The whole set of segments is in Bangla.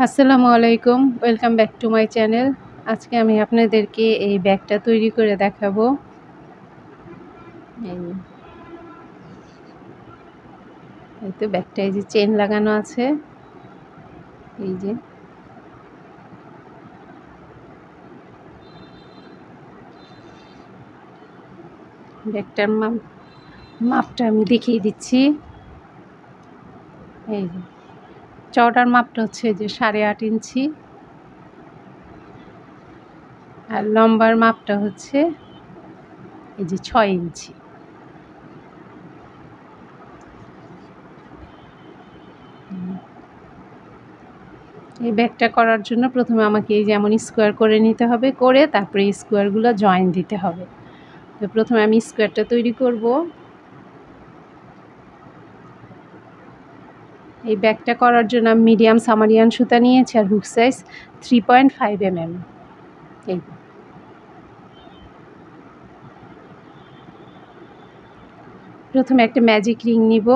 আসসালামু আলাইকুম, welcome back to my channel. আজকে আমি আপনাদেরকে এই ব্যাগটা তৈরি করে দেখাবো। এই এই তো ব্যাগটা, এই যে চেন লাগানো আছে, এই যে ব্যাগটার মাপটা আমি দেখিয়ে দিচ্ছি। এই যে চওড়ার মাপটা হচ্ছে যে 8.5 ইঞ্চি, আর লম্বার মাপটা হচ্ছে এই যে 6 ইঞ্চি। এই ব্যাগটা করার জন্য প্রথমে আমাকে এই যেমন স্কোয়ার করে নিতে হবে, করে তারপরে স্কোয়ারগুলো জয়েন দিতে হবে। তো প্রথমে আমি স্কোয়ারটা তৈরি করব। এই ব্যাগটা করার জন্য আমি মিডিয়াম সামারিয়ান সুতা নিয়েছি, আর হুক সাইজ 3.5 mm। এই প্রথমে একটা ম্যাজিক রিং নিব।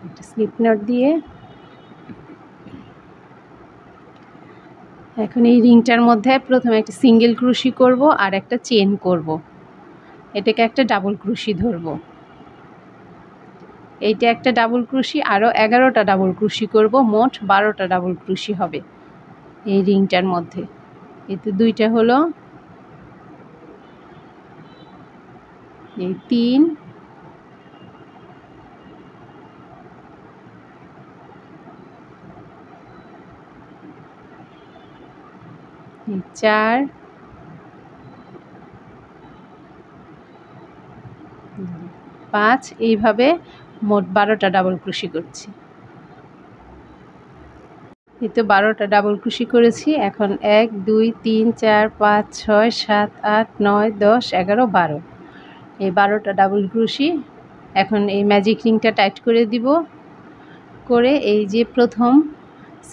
একটা স্লিপ নট দিয়ে এখন এই রিংটার মধ্যে প্রথমে একটা সিঙ্গেল ক্রুশি করব আর একটা চেন করব। এটাকে একটা ডাবল ক্রুশি ধরব। এইটা একটা ডাবল ক্রুশি, আরও 11টা ডাবল ক্রুশি করব, মোট 12টা ডাবল ক্রুশি হবে এই রিংটার মধ্যে। এতে দুইটা হলো, এই 3, এই 4, 5, এইভাবে মোট 12টা ডাবল ক্রুশি করছি। এই তো 12টা ডাবল ক্রুশি করেছি। এখন 1, 2, 3, 4, 5, 6, 7, 8, 9, 10, 11, 12, এই 12টা ডাবল ক্রুশি। এখন এই ম্যাজিক রিংটা টাইট করে দিব, করে এই যে প্রথম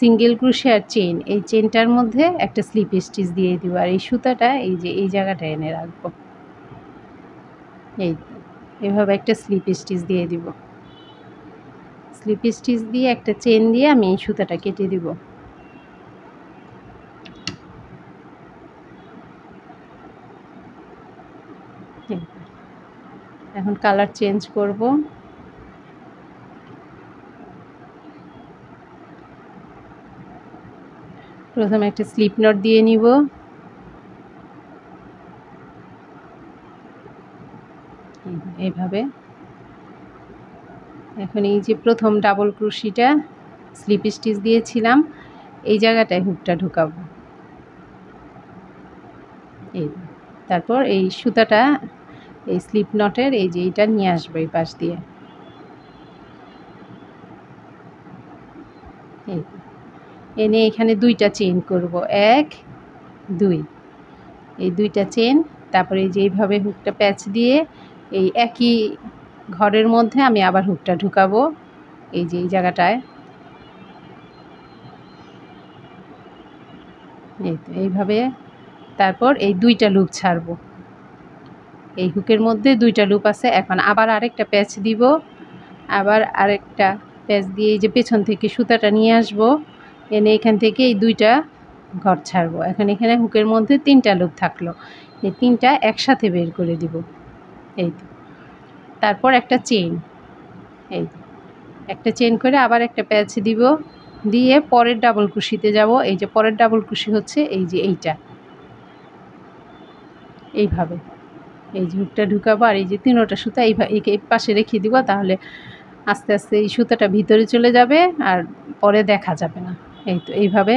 সিঙ্গেল ক্রুশি আর চেন, এই চেনটার মধ্যে একটা স্লিপ স্টিচ দিয়ে দিব, আর এই সুতাটা এই যে এই জায়গাটা এনে রাখবো। এই এভাবে একটা স্লিপ স্টিচ দিয়ে দিব। স্লিপ স্টিচ দিয়ে একটা চেন দিয়ে আমি এই সুতাটা কেটে দিব। এখন কালার চেঞ্জ করব। প্রথমে একটা স্লিপ নট দিয়ে নিব, এইভাবে। এখন এই যে প্রথম ডাবল ক্রুশিটা স্লিপ স্টিচ দিয়েছিলাম, এই জায়গাটায় হুকটা ঢুকাবো। এই তারপর এই সুতাটা এই স্লিপ নটের এই যে এইটা নিয়ে আসবো এই পাশ দিয়ে। এই এনে এখানে 2টা চেইন করব, 1, 2, এই 2টা চেন। তারপরে এই যে এইভাবে হুকটা প্যাচ দিয়ে এই একই ঘরের মধ্যে আমি আবার হুকটা ঢুকাবো এই যে এই জায়গাটায়। এই তো এইভাবে। তারপর এই 2টা লুপ ছাড়বো, এই হুকের মধ্যে 2টা লুপ আছে। এখন আবার আরেকটা প্যাচ দিব, আবার আরেকটা প্যাচ দিয়ে এই যে পেছন থেকে সুতাটা নিয়ে আসব, এনে এখান থেকে এই 2টা ঘর ছাড়বো। এখন এখানে হুকের মধ্যে 3টা লুপ থাকলো, এই 3টা একসাথে বের করে দিব। এই তো তারপর একটা চেইন, এই একটা চেইন করে আবার একটা প্যাচ দিব, দিয়ে পরের ডাবল ক্রুশিতে যাব। এই যে পরের ডাবল ক্রুশি হচ্ছে এই যে এইটা, এইভাবে এই যে হুকটা ঢুকাবো, আর এই যে 3টা সুতা এই পাশে রেখে দিব, তাহলে আস্তে আস্তে এই সুতাটা ভিতরে চলে যাবে আর পরে দেখা যাবে না। এই তো এইভাবে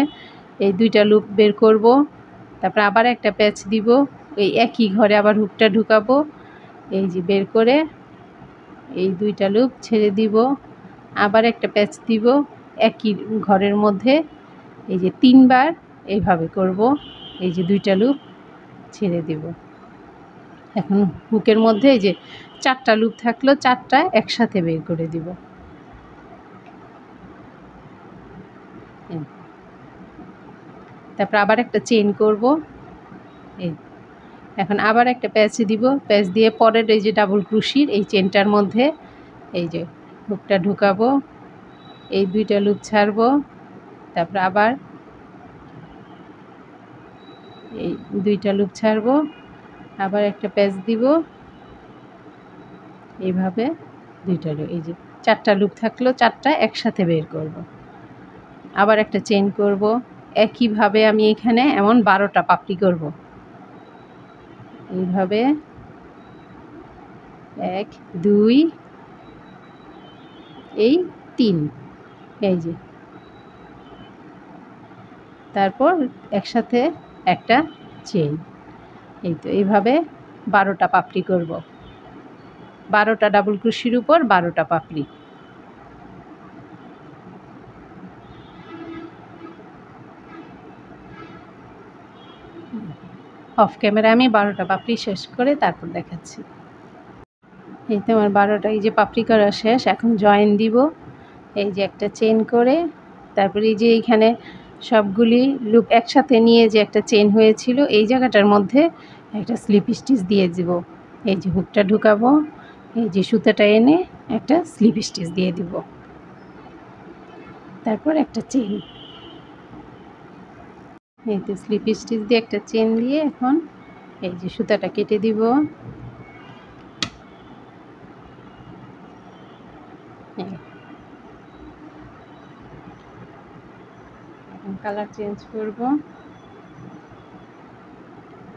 এই 2টা লুপ বের করব। তারপর আবার একটা প্যাচ দিব, এই একই ঘরে আবার হুকটা ঢুকাবো, এই যে বের করে এই 2টা লুপ ছেড়ে দিব, আবার একটা প্যাচ দিব একই ঘরের মধ্যে, এই যে 3বার এইভাবে করব, এই যে 2টা লুপ ছেড়ে দিব। এখন হুকের মধ্যে এই যে 4টা লুপ থাকলো, 4টা একসাথে বের করে দিব। তারপর আবার একটা চেইন করব, এই এখন আবার একটা প্যাচ দিব, প্যাচ দিয়ে পরের এই যে ডাবল ক্রোশির এই চেনটার মধ্যে এই যে হুকটা ঢুকাবো, এই দুইটা লুপ ছাড়বো, তারপর আবার এই দুইটা লুপ ছাড়বো, আবার একটা প্যাচ দিব, এইভাবে দুইটা লুপ, এই যে চারটা লুপ থাকলো, চারটা একসাথে বের করব, আবার একটা চেন করব। একইভাবে আমি এখানে এমন 12টা পাপড়ি করব, এইভাবে 1 2 এই 3, এই যে তারপর একসাথে একটা চেন, এই তো এইভাবে 12টা পাপড়ি করব, 12টা ডাবল ক্রোশির উপর 12টা পাপড়ি। অফ ক্যামেরা আমি 12টা পাপড়ি শেষ করে তারপর দেখাচ্ছি। এই তো আমার 12টা এই যে পাপড়ি করা শেষ। এখন জয়েন দিব, এই যে একটা চেন করে, তারপরে এই যে এইখানে সবগুলি লুপ একসাথে নিয়ে যে একটা চেন হয়েছিল এই জায়গাটার মধ্যে একটা স্লিপ স্টিচ দিয়ে দিব, এই যে হুকটা ঢুকাবো, এই যে সুতাটা এনে একটা স্লিপ স্টিচ দিয়ে দিব, তারপর একটা চেন, এই তো স্লিপ স্টিচ দিয়ে একটা চেন দিয়ে এখন এই যে সুতাটা কেটে দিব, কালার চেঞ্জ করব।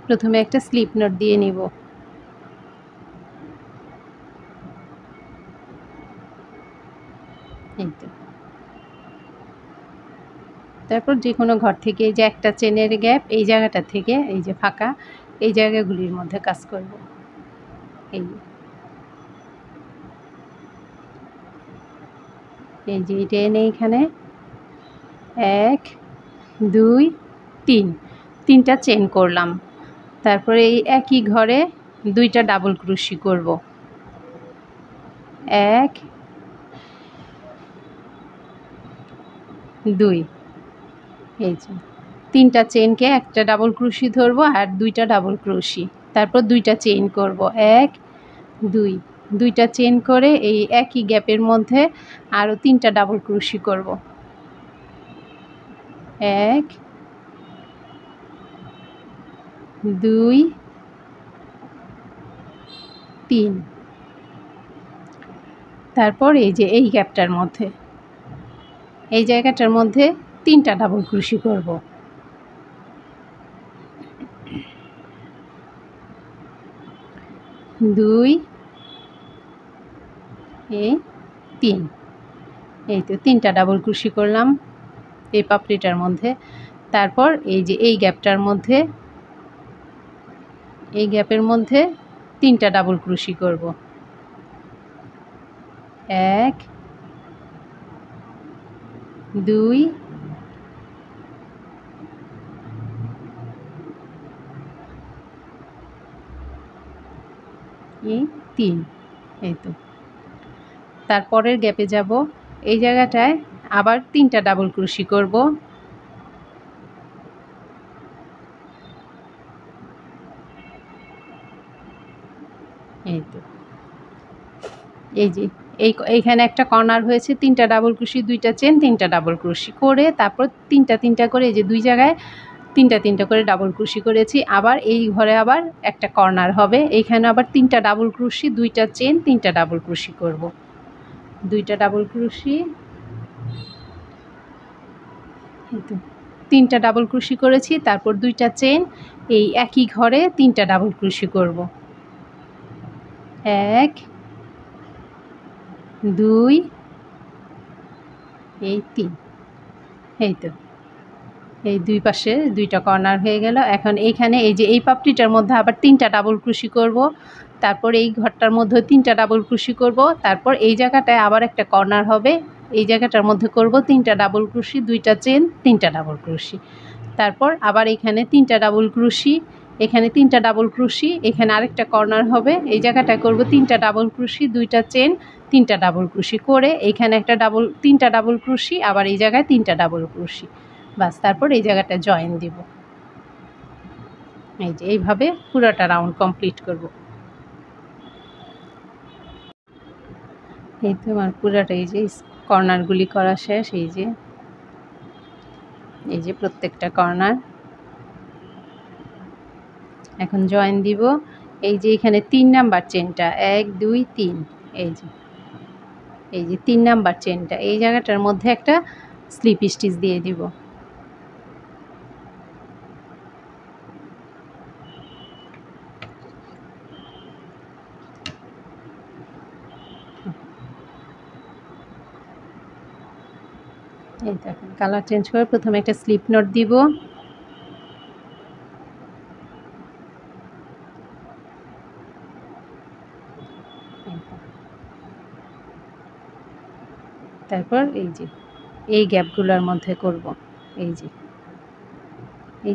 প্রথমে একটা স্লিপ নট দিয়ে নিব, এই তো তারপর যে কোনো ঘর থেকে এই যে একটা চেনের গ্যাপ এই জায়গাটা থেকে এই যে ফাঁকা এই জায়গাগুলির মধ্যে কাজ করব, এই যে এটা এনে এখানে 1 2 3 তিনটা চেন করলাম, তারপরে এই একই ঘরে দুইটা ডাবল ক্রোশি করব, 1 2, এই যে তিনটা চেনকে একটা ডাবল ক্রোশি ধরবো আর দুইটা ডাবল ক্রোশি, তারপর দুইটা চেন করব, 1 2, দুইটা চেন করে এই একই গ্যাপের মধ্যে আরও তিনটা ডাবল ক্রোশি করব, 1 2 3, তারপর এই যে এই গ্যাপটার মধ্যে এই জায়গাটার মধ্যে তিনটা ডাবল ক্রোশি করব, 2 এই 3, এই তো তিনটা ডাবল ক্রোশি করলাম এই পাপড়িটার মধ্যে, তারপর এই যে এই গ্যাপটার মধ্যে এই গ্যাপের মধ্যে তিনটা ডাবল ক্রোশি করব, 1 2 এই 3, এই তো তারপরের গ্যাপে যাব, এই জায়গাটায় আবার তিনটা ডাবল ক্রোশি করব, এই তো এই যে এইখানে একটা কর্নার হয়েছে, তিনটা ডাবল ক্রোশি, দুইটা চেন, তিনটা ডাবল ক্রোশি করে তারপর তিনটা করে এই যে দুই জায়গায় তিনটা করে ডাবল ক্রোশি করেছি, আবার এই ঘরে আবার একটা কর্নার হবে, এইখানে আবার তিনটা ডাবল ক্রোশি, দুইটা চেন, তিনটা ডাবল ক্রোশি করব, দুইটা ডাবল ক্রোশি, এই তো তিনটা ডাবল ক্রোশি করেছি, তারপর দুইটা চেন, এই একই ঘরে তিনটা ডাবল ক্রোশি করব, 1 2 এই 3, এই তো এই দুই পাশে দুইটা কর্নার হয়ে গেল। এখন এইখানে এই যে এই পাপড়িটার মধ্যে আবার তিনটা ডাবল ক্রোশি করব, তারপর এই ঘরটার মধ্যে তিনটা ডাবল ক্রোশি করব, তারপর এই জায়গাটায় আবার একটা কর্নার হবে, এই জায়গাটার মধ্যে করব তিনটা ডাবল ক্রোশি, দুইটা চেন, তিনটা ডাবল ক্রোশি, তারপর আবার এখানে তিনটা ডাবল ক্রোশি, এখানে তিনটা ডাবল ক্রোশি, এখানে আরেকটা কর্নার হবে, এই জায়গাটায় করব তিনটা ডাবল ক্রোশি, দুইটা চেন, তিনটা ডাবল ক্রোশি করে এইখানে একটা তিনটা ডাবল ক্রোশি, আবার এই জায়গায় তিনটা ডাবল ক্রোশি, বাস তারপর এই জায়গাটা জয়েন দিব। এই যে এইভাবে পুরোটা রাউন্ড কমপ্লিট করব। এই তো আমার পুরোটা এই যে কর্নারগুলি করা শেষ। এই যে প্রত্যেকটা কর্নার। এখন জয়েন দিব। এই যে এখানে 3 নাম্বার চেনটা 1 2 3, এই যে 3 নাম্বার চেনটা এই জায়গাটার মধ্যে একটা স্লিপ স্টিচ দিয়ে দিব। এই দেখুন কালার চেঞ্জ করে প্রথমে একটা স্লিপ নট দিব। তারপর এই যে এই গ্যাপগুলোর মধ্যে করব। এই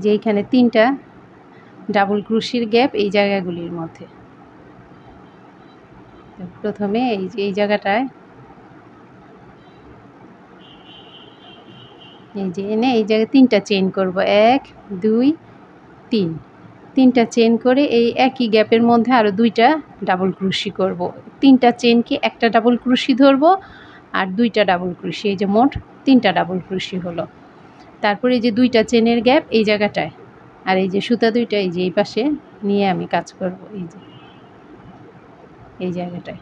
যে এইখানে 3টা ডাবল ক্রোশের গ্যাপ এই জায়গাগুলির মধ্যে। প্রথমে এই যে এই জায়গাটায় এই যে এনে এই জায়গায় 3টা চেইন করব, 1 2 3, 3টা চেইন করে এই একই গ্যাপের মধ্যে আরও 2টা ডাবল ক্রোশি করব। 3টা চেইনকে একটা ডাবল ক্রোশি ধরবো আর 2টা ডাবল ক্রোশি, এই যে মোট 3টা ডাবল ক্রোশি হলো। তারপরে এই যে 2টা চেনের গ্যাপ এই জায়গাটায়, আর এই যে সুতা 2টা এই যে এই পাশে নিয়ে আমি কাজ করব। এই যে এই জায়গাটায়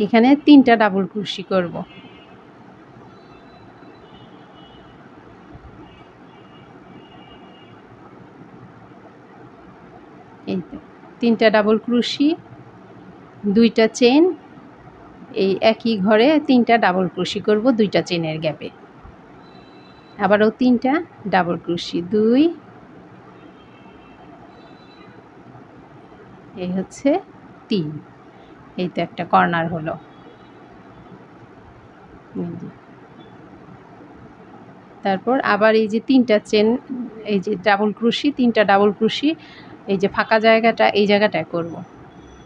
এখানে 3টা ডাবল ক্রোশি করব। এই তো 3টা ডাবল ক্রোশি, 2টা চেন, এই একই ঘরে 3টা ডাবল ক্রোশি করব 2টা চেনের গ্যাপে। আবারও 3টা ডাবল ক্রোশি, 2, এই হচ্ছে 3। এই তো একটা কর্নার হলো। তারপর আবার এই যে 3টা চেন, এই যে ডাবল ক্রোশি, 3টা ডাবল ক্রোশি এই যে ফাঁকা জায়গাটা এই জায়গাটায় করব।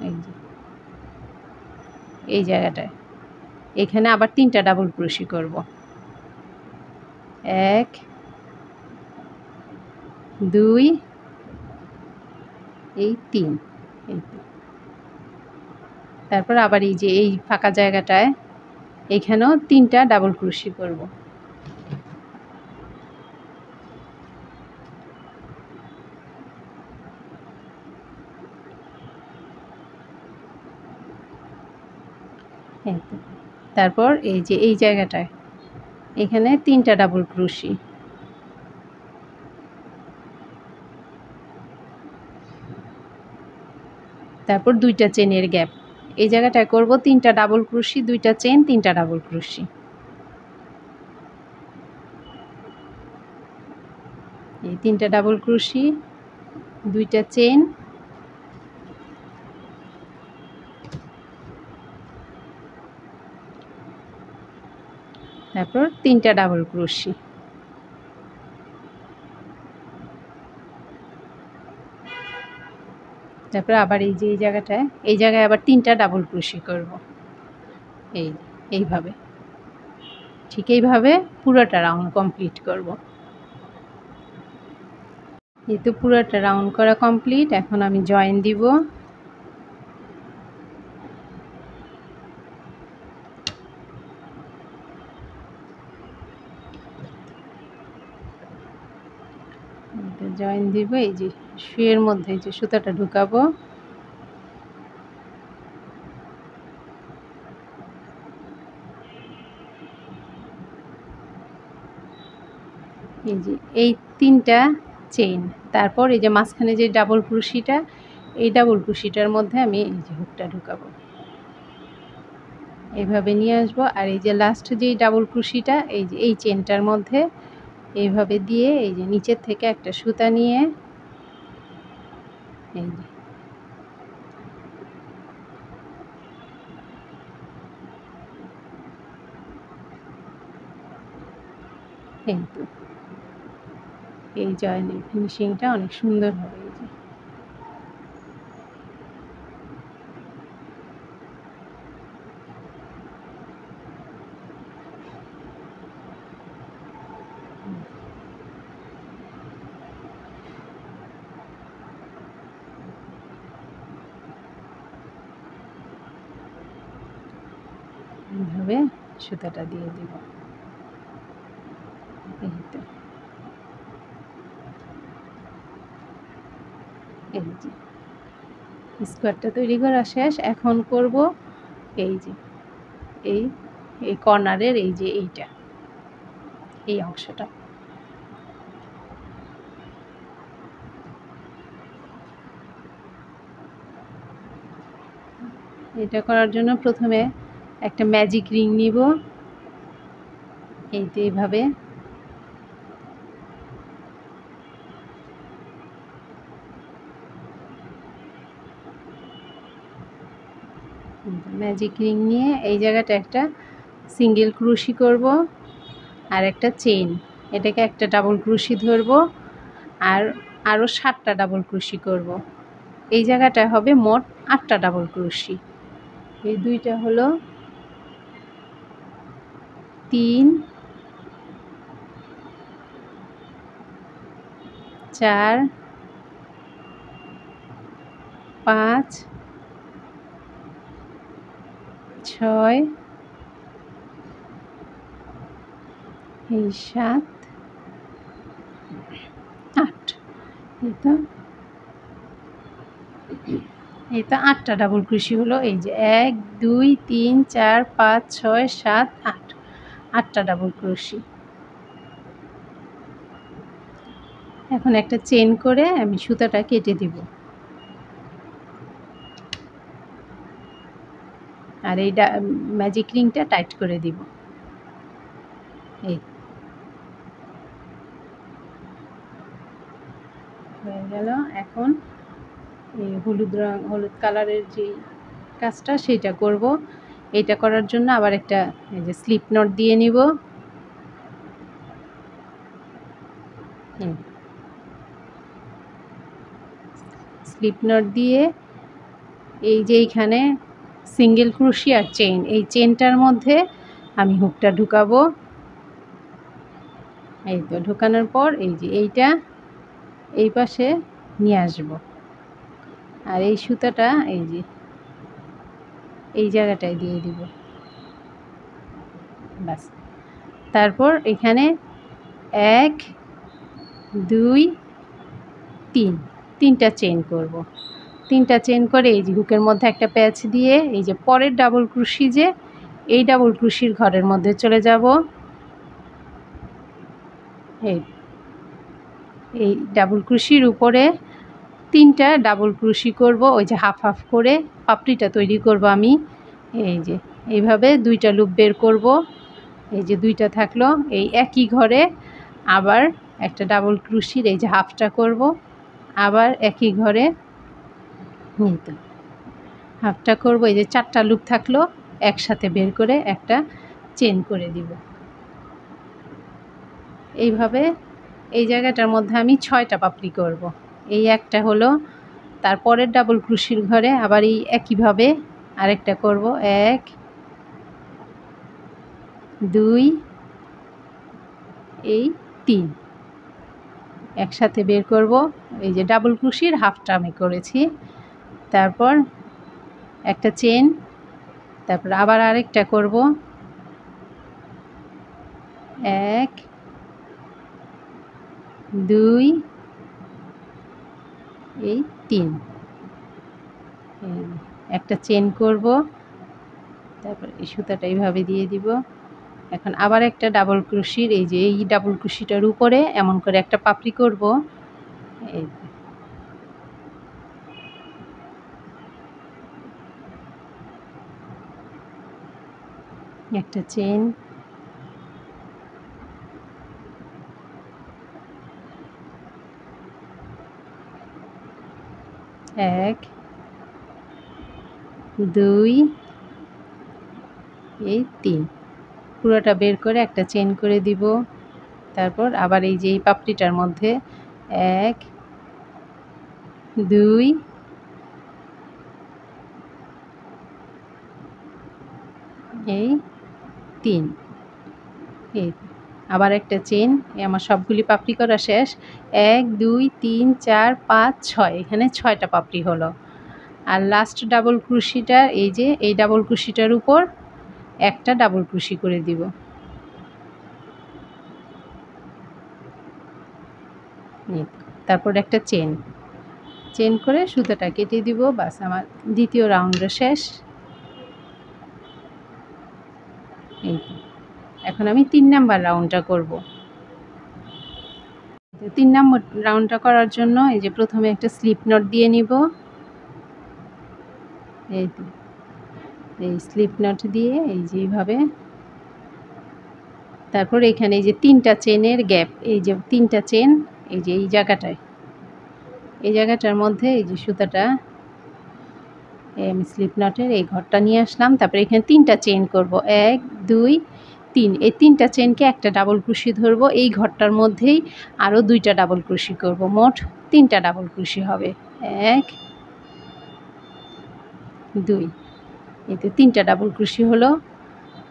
এই যে এই জায়গাটায় এখানে আবার 3টা ডাবল ক্রোশি করব, 1 2 এই 3। এই তারপর আবার এই যে এই ফাঁকা জায়গাটায় এখানেও 3টা ডাবল ক্রোশি করব। তারপর এই যে এই জায়গাটায় এখানে 3টা ডাবল ক্রোশি, তারপর 2টা চেনের গ্যাপ এই জায়গাটায় করব 3টা ডাবল ক্রোশি, 2টা চেন, 3টা ডাবল ক্রোশি। এই 3টা ডাবল ক্রোশি, 2টা চেন, তারপর 3টা ডাবল ক্রোশি। তারপর আবার এই যে এই জায়গায় আবার 3টা ডাবল ক্রোশি করব। এইভাবে ঠিক এইভাবে পুরোটা রাউন্ড কমপ্লিট করব। এই তো পুরোটা রাউন্ড করা কমপ্লিট। এখন আমি জয়েন দিব। জয়েন দিব, এই যে শুয়ের মধ্যে এই যে সুতাটা ঢুকাবো। এই যে এই 3টা চেইন, তারপর এই যে মাঝখানে যে ডাবল ক্রোশিটা এই ডাবল ক্রোশিটার মধ্যে আমি এই যে হুকটা ঢুকাবো, এইভাবে নিয়ে আসব। আর এই যে লাস্ট যেই ডাবল ক্রোশিটা এই যে এই চেনটার মধ্যে এইভাবে দিয়ে এই যে নিচের থেকে একটা সুতা নিয়ে এই যে এই তো এই জয়েনের ফিনিশিংটা অনেক সুন্দর হবে। এই যে এইভাবে সুতাটা দিয়ে দিব। এই তো, এই যে স্কোয়ারটা তৈরি করা শেষ। এখন করব এই যে এই এই কর্নারের এই যে এইটা, এই অংশটা। এটা করার জন্য প্রথমে একটা ম্যাজিক রিং নিব, এই তো এইভাবে। ম্যাজিক রিং নিয়ে এই জায়গাটা একটা সিঙ্গেল ক্রোশি করব আর একটা চেইন, এটাকে একটা ডাবল ক্রোশি ধরব আর আরও 7টা ডাবল ক্রোশি করব। এই জায়গাটা হবে মোট 8টা ডাবল ক্রোশি। এই দুইটা হলো 3 4 5 6 এই 7 8, এই তো 8টা ডাবল ক্রোশি হলো। এই যে 1 2 3 4 5 6 7 8, 8টা ডাবল ক্রোশি। এখন একটা চেন করে আমি সুতাটা কেটে দিব আর এই ম্যাজিক রিংটা টাইট করে দিব। এই হয়ে গেল। এখন এই হলুদ কালারের যে কাজটা সেটা করব। এটা করার জন্য আবার একটা এই যে স্লিপ নট দিয়ে নিব। স্লিপ নট দিয়ে এই যে এইখানে সিঙ্গেল ক্রোশি আর চেইন, এই চেনটার মধ্যে আমি হুকটা ঢুকাবো। এই তো ঢুকানোর পর এই যে এইটা এই পাশে নিয়ে আসব আর এই সুতাটা এই যে এই জায়গাটায় দিয়ে দিব, ব্যাস। তারপর এখানে 1 2 3, 3টা চেইন করব। 3টা চেইন করে এই যে হুকের মধ্যে একটা প্যাচ দিয়ে এই যে পরের ডাবল ক্রোশি, যে এই ডাবল ক্রোশির ঘরের মধ্যে চলে যাব। এই ডাবল ক্রোশির উপরে 3টা ডাবল ক্রোশি করব, ওই যে হাফ হাফ করে পাপড়িটা তৈরি করব আমি। এই যে এইভাবে 2টা লুপ বের করব। এই যে 2টা থাকলো, এই একই ঘরে আবার একটা ডাবল ক্রোশির এই যে হাফটা করব, আবার একই ঘরে নিতে হাফটা করব। এই যে 4টা লুপ থাকলো, একসাথে বের করে একটা চেন করে দিব। এইভাবে এই জায়গাটার মধ্যে আমি 6টা পাপড়ি করব। এই একটা হলো, তারপরের ডাবল ক্রোশির ঘরে আবার এই একইভাবে আরেকটা করব। 1 2 এই 3 একসাথে বের করব। এই যে ডাবল ক্রোশির হাফটা আমি করেছি, তারপর একটা চেন, তারপর আবার আরেকটা করব। 1 2 এই 3 একটা চেন করব, তারপর এই সুতাটা এইভাবে দিয়ে দিব। এখন আবার একটা ডাবল ক্রোশির এই যে এই ডাবল ক্রোশিটার উপরে এমন করে একটা পাপড়ি করব। এই একটা চেন, 1 2 এই 3 পুরোটা বের করে একটা চেন করে দিব। তারপর আবার এই যে এই পাপড়িটার মধ্যে 1 2 এই 3, এই আবার একটা চেন। আমার সবগুলি পাপড়ি করা শেষ। 1 2 3 4 5 6, এখানে 6টা পাপড়ি হলো। আর লাস্ট ডাবল ক্রোশিটা এই যে এই ডাবল ক্রোশিটার উপর একটা ডাবল ক্রোশি করে দিব। তারপর একটা চেন করে সুতাটা কেটে দিব। বাস আমার দ্বিতীয় রাউন্ডটা শেষ। এই এখন আমি 3 নাম্বার রাউন্ডটা করব। 3 নাম্বার রাউন্ডটা করার জন্য এই যে প্রথমে একটা স্লিপ নট দিয়ে নিব। এই স্লিপ নট দিয়ে এই যে এইভাবে, তারপর এখানে এই যে 3টা চেনের গ্যাপ, এই যে 3টা চেন এই যে এই জায়গাটার মধ্যে এই যে সুতাটা আমি স্লিপ নটের এই ঘরটা নিয়ে আসলাম। তারপরে এখানে 3টা চেন করব, 1 2 3। এই 3টা চেনকে একটা ডাবল ক্রোশি ধরবো, এই ঘরটার মধ্যেই আরও 2টা ডাবল ক্রোশি করব, মোট 3টা ডাবল ক্রোশি হবে। 1 2, এই তো 3টা ডাবল ক্রোশি হলো।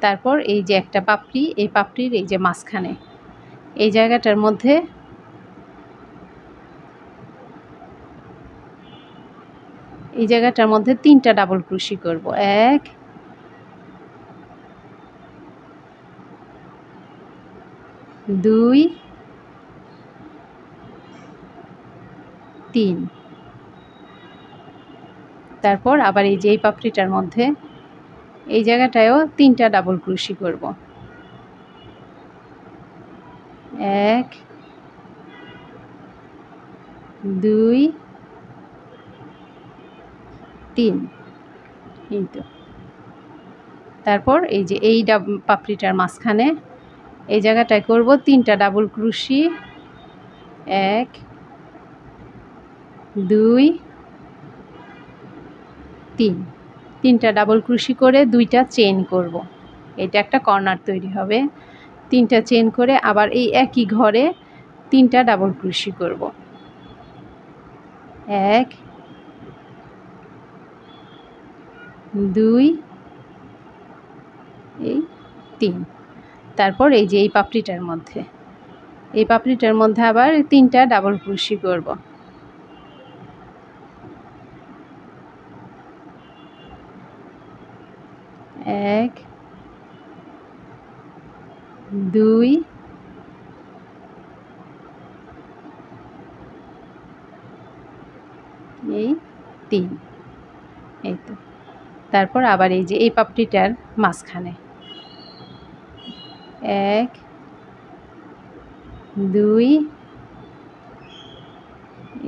তারপর এই যে একটা পাপড়ি, এই পাপড়ির এই যে মাঝখানে এই জায়গাটার মধ্যে এই জায়গাটার মধ্যে 3টা ডাবল ক্রোশি করব, 1 2 3। তারপর আবার এই যে এই পাপড়িটার মধ্যে এই জায়গাটায়ও 3টা ডাবল ক্রোশি করব, 1 2 3। এই তো। তারপর এই যে এই পাপড়িটার মাঝখানে এই জায়গাটায় করব 3টা ডাবল ক্রোশি, 1 2 3। 3টা ডাবল ক্রোশি করে 2টা চেন করব। এটা একটা কর্নার তৈরি হবে। 3টা চেন করে আবার এই একই ঘরে 3টা ডাবল ক্রোশি করব, 1 2 এই 3। তারপর এই যে এই পাপড়িটার মধ্যে আবার 3টা ডাবল ক্রোশি করব, 1 2 এই 3। এই তো। তারপর আবার এই যে এই পাপড়িটার মাঝখানে 1 2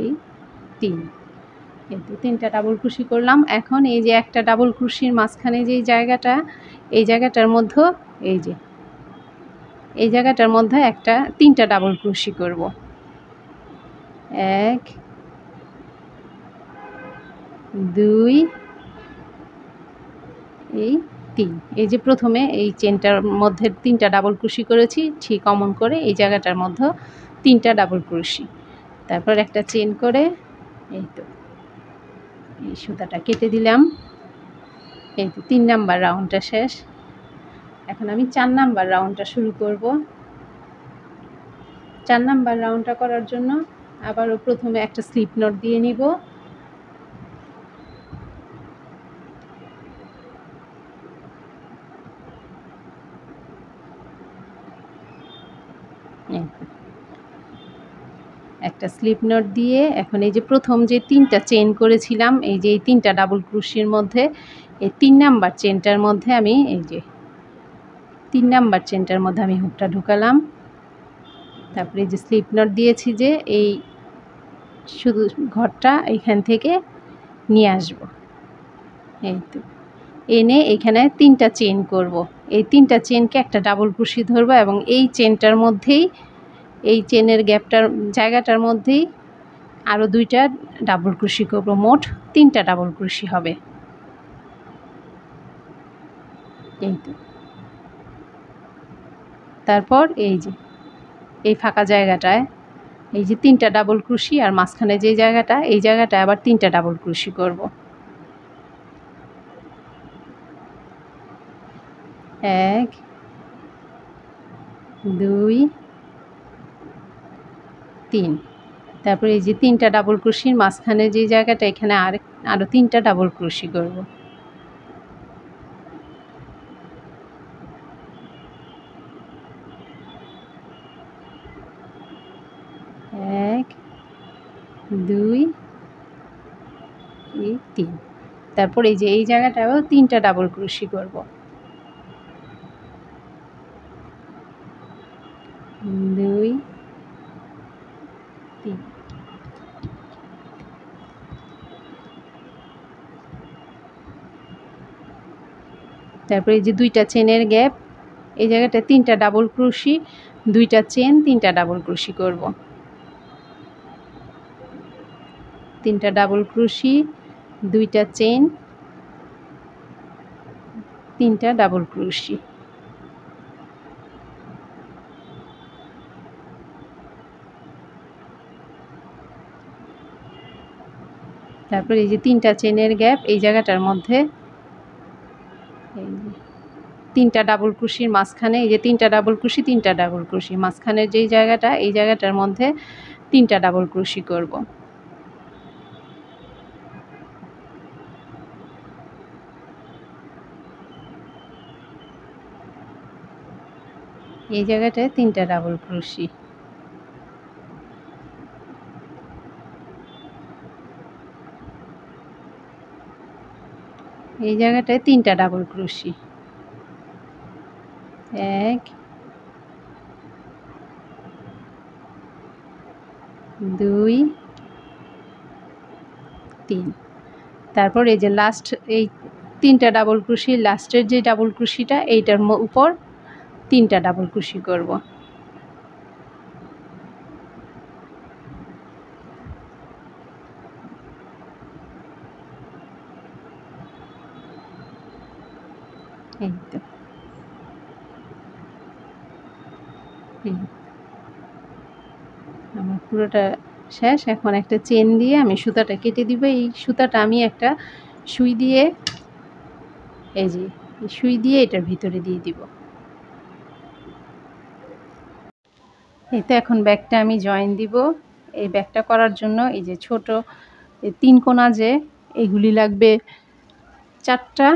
এই 3। এই তো 3টা ডাবল ক্রোশি করলাম। এখন এই যে একটা ডাবল ক্রোশির মাঝখানে যে জায়গাটা, এই জায়গাটার মধ্যে এই জায়গাটার মধ্যে 3টা ডাবল ক্রোশি করব, 1 2 এই 3। এই যে প্রথমে এই চেনটার মধ্যে 3টা ডাবল ক্রোশি করেছি, ঠিক অমন করে এই জায়গাটার মধ্যে 3টা ডাবল ক্রোশি। তারপর একটা চেন করে এই তো এই সুতাটা কেটে দিলাম। এই তো 3 নাম্বার রাউন্ডটা শেষ। এখন আমি 4 নাম্বার রাউন্ডটা শুরু করব। 4 নাম্বার রাউন্ডটা করার জন্য আবারও প্রথমে একটা স্লিপ নট দিয়ে নিব। একটা স্লিপ নট দিয়ে এখন এই যে প্রথম যে 3টা চেন করেছিলাম, এই যে এই 3টা ডাবল ক্রোশির মধ্যে এই 3 নাম্বার চেনটার মধ্যে আমি এই যে 3 নাম্বার চেনটার মধ্যে আমি হুকটা ঢুকালাম। তারপরে এই যে স্লিপ নট দিয়েছি যে এই শুধু ঘরটা এখান থেকে নিয়ে আসব। এই তো এনে এখানে 3টা চেন করব। এই 3টা চেনকে একটা ডাবল ক্রোশি ধরব এবং এই চেনটার মধ্যেই এই চেনের গ্যাপটার জায়গাটার মধ্যেই আরও 2টা ডাবল ক্রোশি করব, মোট 3টা ডাবল ক্রোশি হবে। এই তো। তারপর এই যে এই ফাঁকা জায়গাটায় এই যে 3টা ডাবল ক্রোশি আর মাঝখানে যে জায়গাটা, এই জায়গাটায় আবার 3টা ডাবল ক্রোশি করব, 1 2 3। তারপরে এই যে 3টা ডাবল ক্রোশির মাঝখানে যে জায়গাটা, এখানে আরও 3টা ডাবল ক্রোশি করব, 2 এই 3। তারপর এই যে এই জায়গাটাও 3টা ডাবল ক্রোশি করব। 2 3। তারপর এই যে 2টা চেনের গ্যাপ, এই জায়গাটা 3টা ডাবল ক্রোশি, 2টা চেন, 3টা ডাবল ক্রোশি করব। 3টা ডাবল ক্রোশি, 2টা চেন, 3টা ডাবল ক্রোশি। তারপর এই যে 3টা চেনের গ্যাপ, এই জায়গাটার মধ্যে এই যে 3টা ডাবল ক্রোশির মাঝখানে এই যে 3টা ডাবল ক্রোশি, 3টা ডাবল ক্রোশি, মাঝখানের যেই জায়গাটা এই জায়গাটার মধ্যে 3টা ডাবল ক্রোশি করব। এই জায়গাটায় 3টা ডাবল ক্রোশি। এই জায়গাটায় 3টা ডাবল ক্রোশি। 1 2 3। তারপর এই যে লাস্ট এই 3টা ডাবল ক্রোশি, লাস্টের যে ডাবল ক্রোশিটা এইটার উপর 3টা ডাবল ক্রোশি করব। এই তো আমার পুরোটা শেষ। এখন একটা চেন দিয়ে আমি সুতাটা কেটে দিব। এই সুতাটা আমি একটা সুই দিয়ে এই যে সুই দিয়ে এটার ভিতরে দিয়ে দিব। এই তো এখন ব্যাগটা আমি জয়েন দিব। এই ব্যাগটা করার জন্য এই যে ছোট 3 কোণা যে এইগুলি লাগবে 4টা,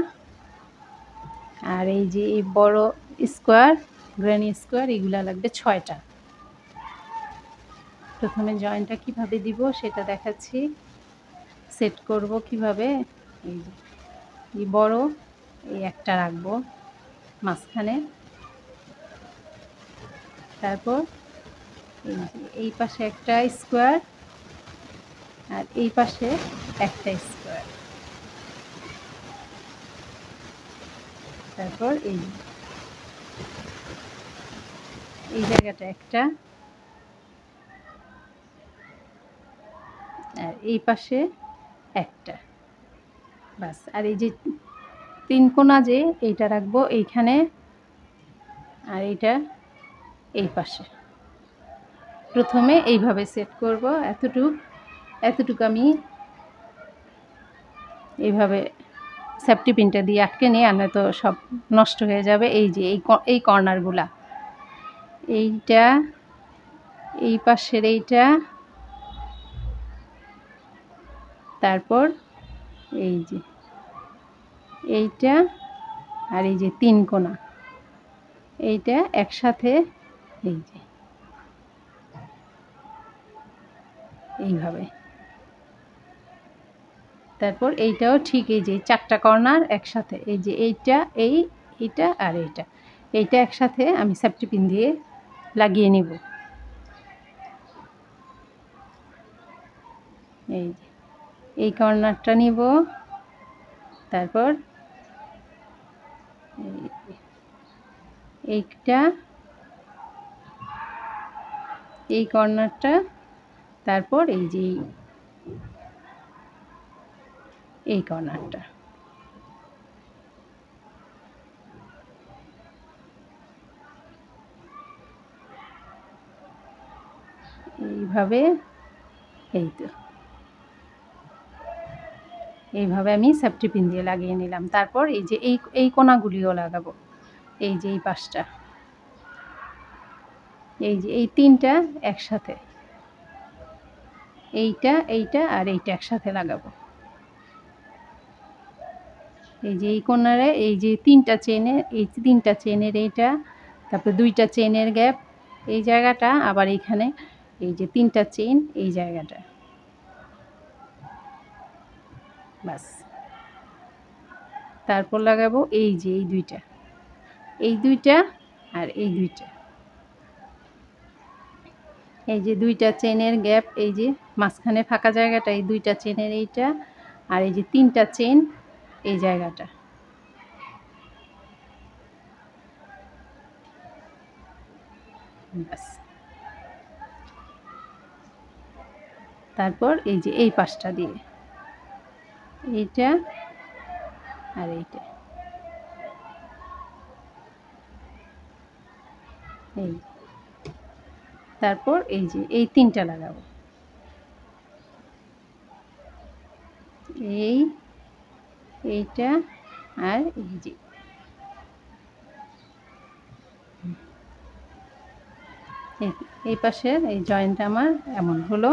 আর এই যে এই বড় স্কোয়ার গ্র্যানি স্কোয়ার এগুলা লাগবে 6টা। প্রথমে জয়েনটা কিভাবে দিব সেটা দেখাচ্ছি, সেট করব কিভাবে। এই যে এই বড় এই একটা রাখবো মাঝখানে, তারপর এই যে এই পাশে একটা স্কোয়ার আর এই পাশে একটা স্কোয়ার, তারপর এই জায়গাটা একটা, আর এই পাশে একটা, বাস। আর এই যে 3 কোণা যে এইটা রাখবো এইখানে, আর এইটা এই পাশে। প্রথমে এইভাবে সেট করব। এতটুকু আমি এইভাবে সেফটি পিনটা দিয়ে আটকে নিয়ে, আর নয়তো সব নষ্ট হয়ে যাবে। এই যে এই কর্নারগুলা, এইটা এই পাশের এইটা, তারপর এই যে এইটা, আর এই যে 3 কোণা এইটা একসাথে এই যে এইভাবে। তারপর এইটাও ঠিক এই যে 4টা কর্নার একসাথে, এই যে এইটা আর এইটা একসাথে আমি সেফটি পিন দিয়ে লাগিয়ে নিব। এই যে এই কর্নারটা নিব, তারপর এইটা এই কর্নারটা, তারপর এই যে এই কর্নারটা। এইভাবে এই তো এইভাবে আমি সেফটি পিন দিয়ে লাগিয়ে নিলাম। তারপর এই যে এই কোণাগুলিও লাগাবো। এই যে এই পাশটা, এই যে এই 3টা একসাথে, এইটা আর এইটা একসাথে লাগাবো। এই যে এই কোণারে এই যে 3টা চেনের এইটা, তারপর 2টা চেনের গ্যাপ এই জায়গাটা, আবার এইখানে এই যে 3টা চেন এই জায়গাটা, ব্যাস। তারপর লাগাবো এই যে এই দুইটা আর এই দুইটা, এই যে দুইটা চেনের গ্যাপ, এই যে মাঝখানে ফাঁকা জায়গাটা, এই দুইটা চেনের এইটা, আর এই যে তিনটা চেন এই জায়গাটা। ব্যাস। তারপর এই যে এই পাশটা দিয়ে এইটা আর এইটা, এই তারপর এই যে এই তিনটা লাগাবো, এইটা আর এই যে এই পাশের এই জয়েন্টটা আমার এমন হলো।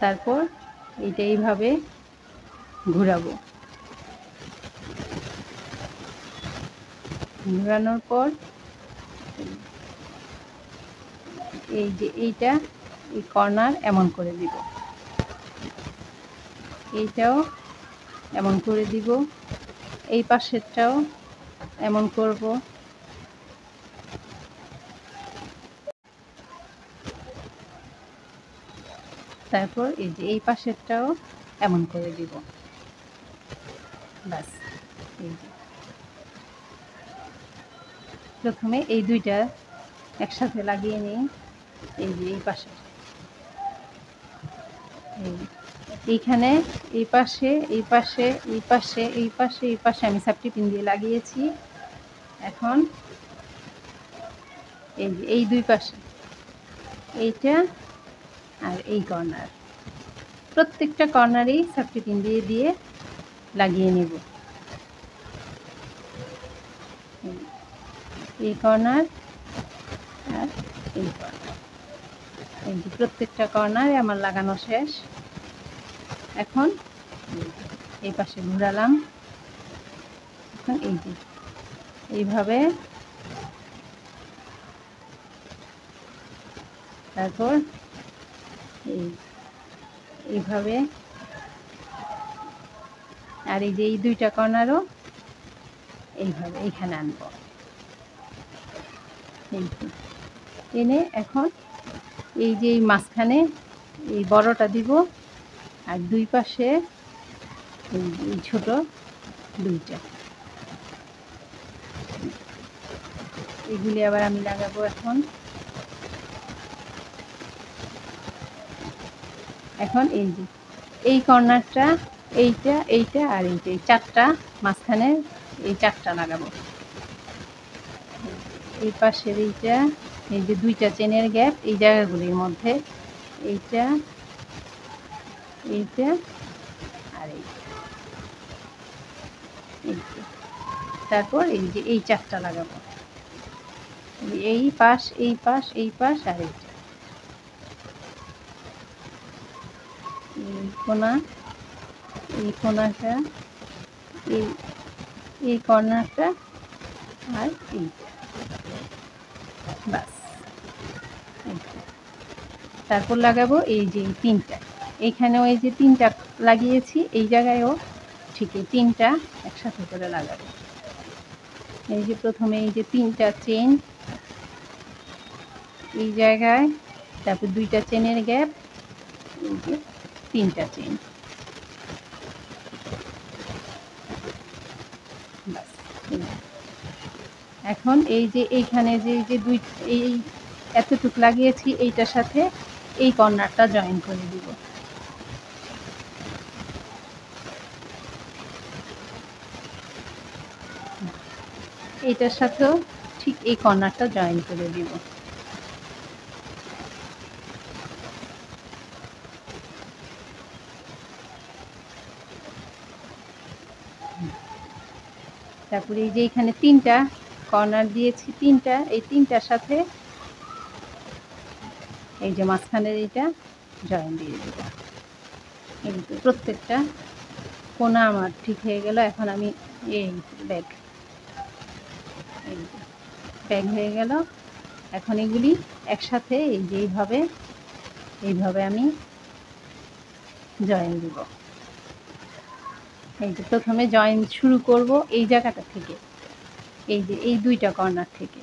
তারপর এইটা এইভাবে ঘোরাবো, ঘোরানোর পর এই যে এইটা এই কর্নার এমন করে দিব, এইটাও এমন করে দিব, এই পাশেরটাও এমন করব। তারপর এই যে এই পাশেরটাও এমন করে দিব। ব্যাস। এই যে প্রথমে এই দুইটা একসাথে লাগিয়ে নিই, এই যে এই পাশে, এইখানে এই পাশে এই পাশে এই পাশে এই পাশে এই পাশে আমি সেফটি পিন দিয়ে লাগিয়েছি। এখন এই যে এই দুই পাশে এইটা আর এই কর্নার, প্রত্যেকটা কর্নারেই সেফটি পিন দিয়ে দিয়ে লাগিয়ে নেব। এই কর্নার আর এই কর্নার, এই যে প্রত্যেকটা কর্নারে আমার লাগানো শেষ। এখন এই পাশে ঘোরালাম, এখন এই যে এইভাবে, তারপর এইভাবে, আর এই যে এই দুইটা কর্নারও এইভাবে এইখানে আনব, এনে এখন এই যে এই মাঝখানে এই বড়টা দিব, আর দুই পাশে এই ছোট দুইটা, এগুলি আবার আমি লাগাবো। এখন এই যে এই কর্নারটা, এইটা এইটা আর এইটা, এই চারটা মাঝখানে এই চারটা লাগাবো। এই পাশের এইটা, এই যে দুইটা চেনের গ্যাপ এই জায়গাগুলির মধ্যে, এইটা এইটা আর এইটা, তারপর এই যে এই চারটা লাগাবো, এই পাশ এই পাশ এই পাশ আর এইটা, এই কোনা, এই কোনাটা, এই কর্নারটা আর এইটা। বাস। তারপর লাগাবো এই যে তিনটা, এইখানেও এই যে তিনটা লাগিয়েছি, এই জায়গায়ও ঠিক এই তিনটা একসাথে করে লাগাবো। এই যে প্রথমে এই যে তিনটা চেন এই জায়গায়, তারপর দুইটা চেনের গ্যাপ, এই যে তিনটা চেন। এখন এই যে এইখানে যে দুই এই এতটুক লাগিয়েছি, এইটার সাথে এই কর্নারটা জয়েন করে দিব। এইটার সাথেও ঠিক এই কর্নারটা জয়েন করে দিব। তারপরে এই যে এখানে তিনটা কর্নার দিয়েছি, তিনটা, এই তিনটার সাথে এই যে মাঝখানের এইটা জয়েন দিয়ে দেব। এই তো প্রত্যেকটা কোনা আমার ঠিক হয়ে গেল। এখন আমি এই ব্যাগ হয়ে গেল। এখন এগুলি একসাথে এই যে এইভাবে আমি জয়েন দিব। এই যে প্রথমে জয়েন শুরু করব এই জায়গাটা থেকে, এই যে এই দুইটা কর্নার থেকে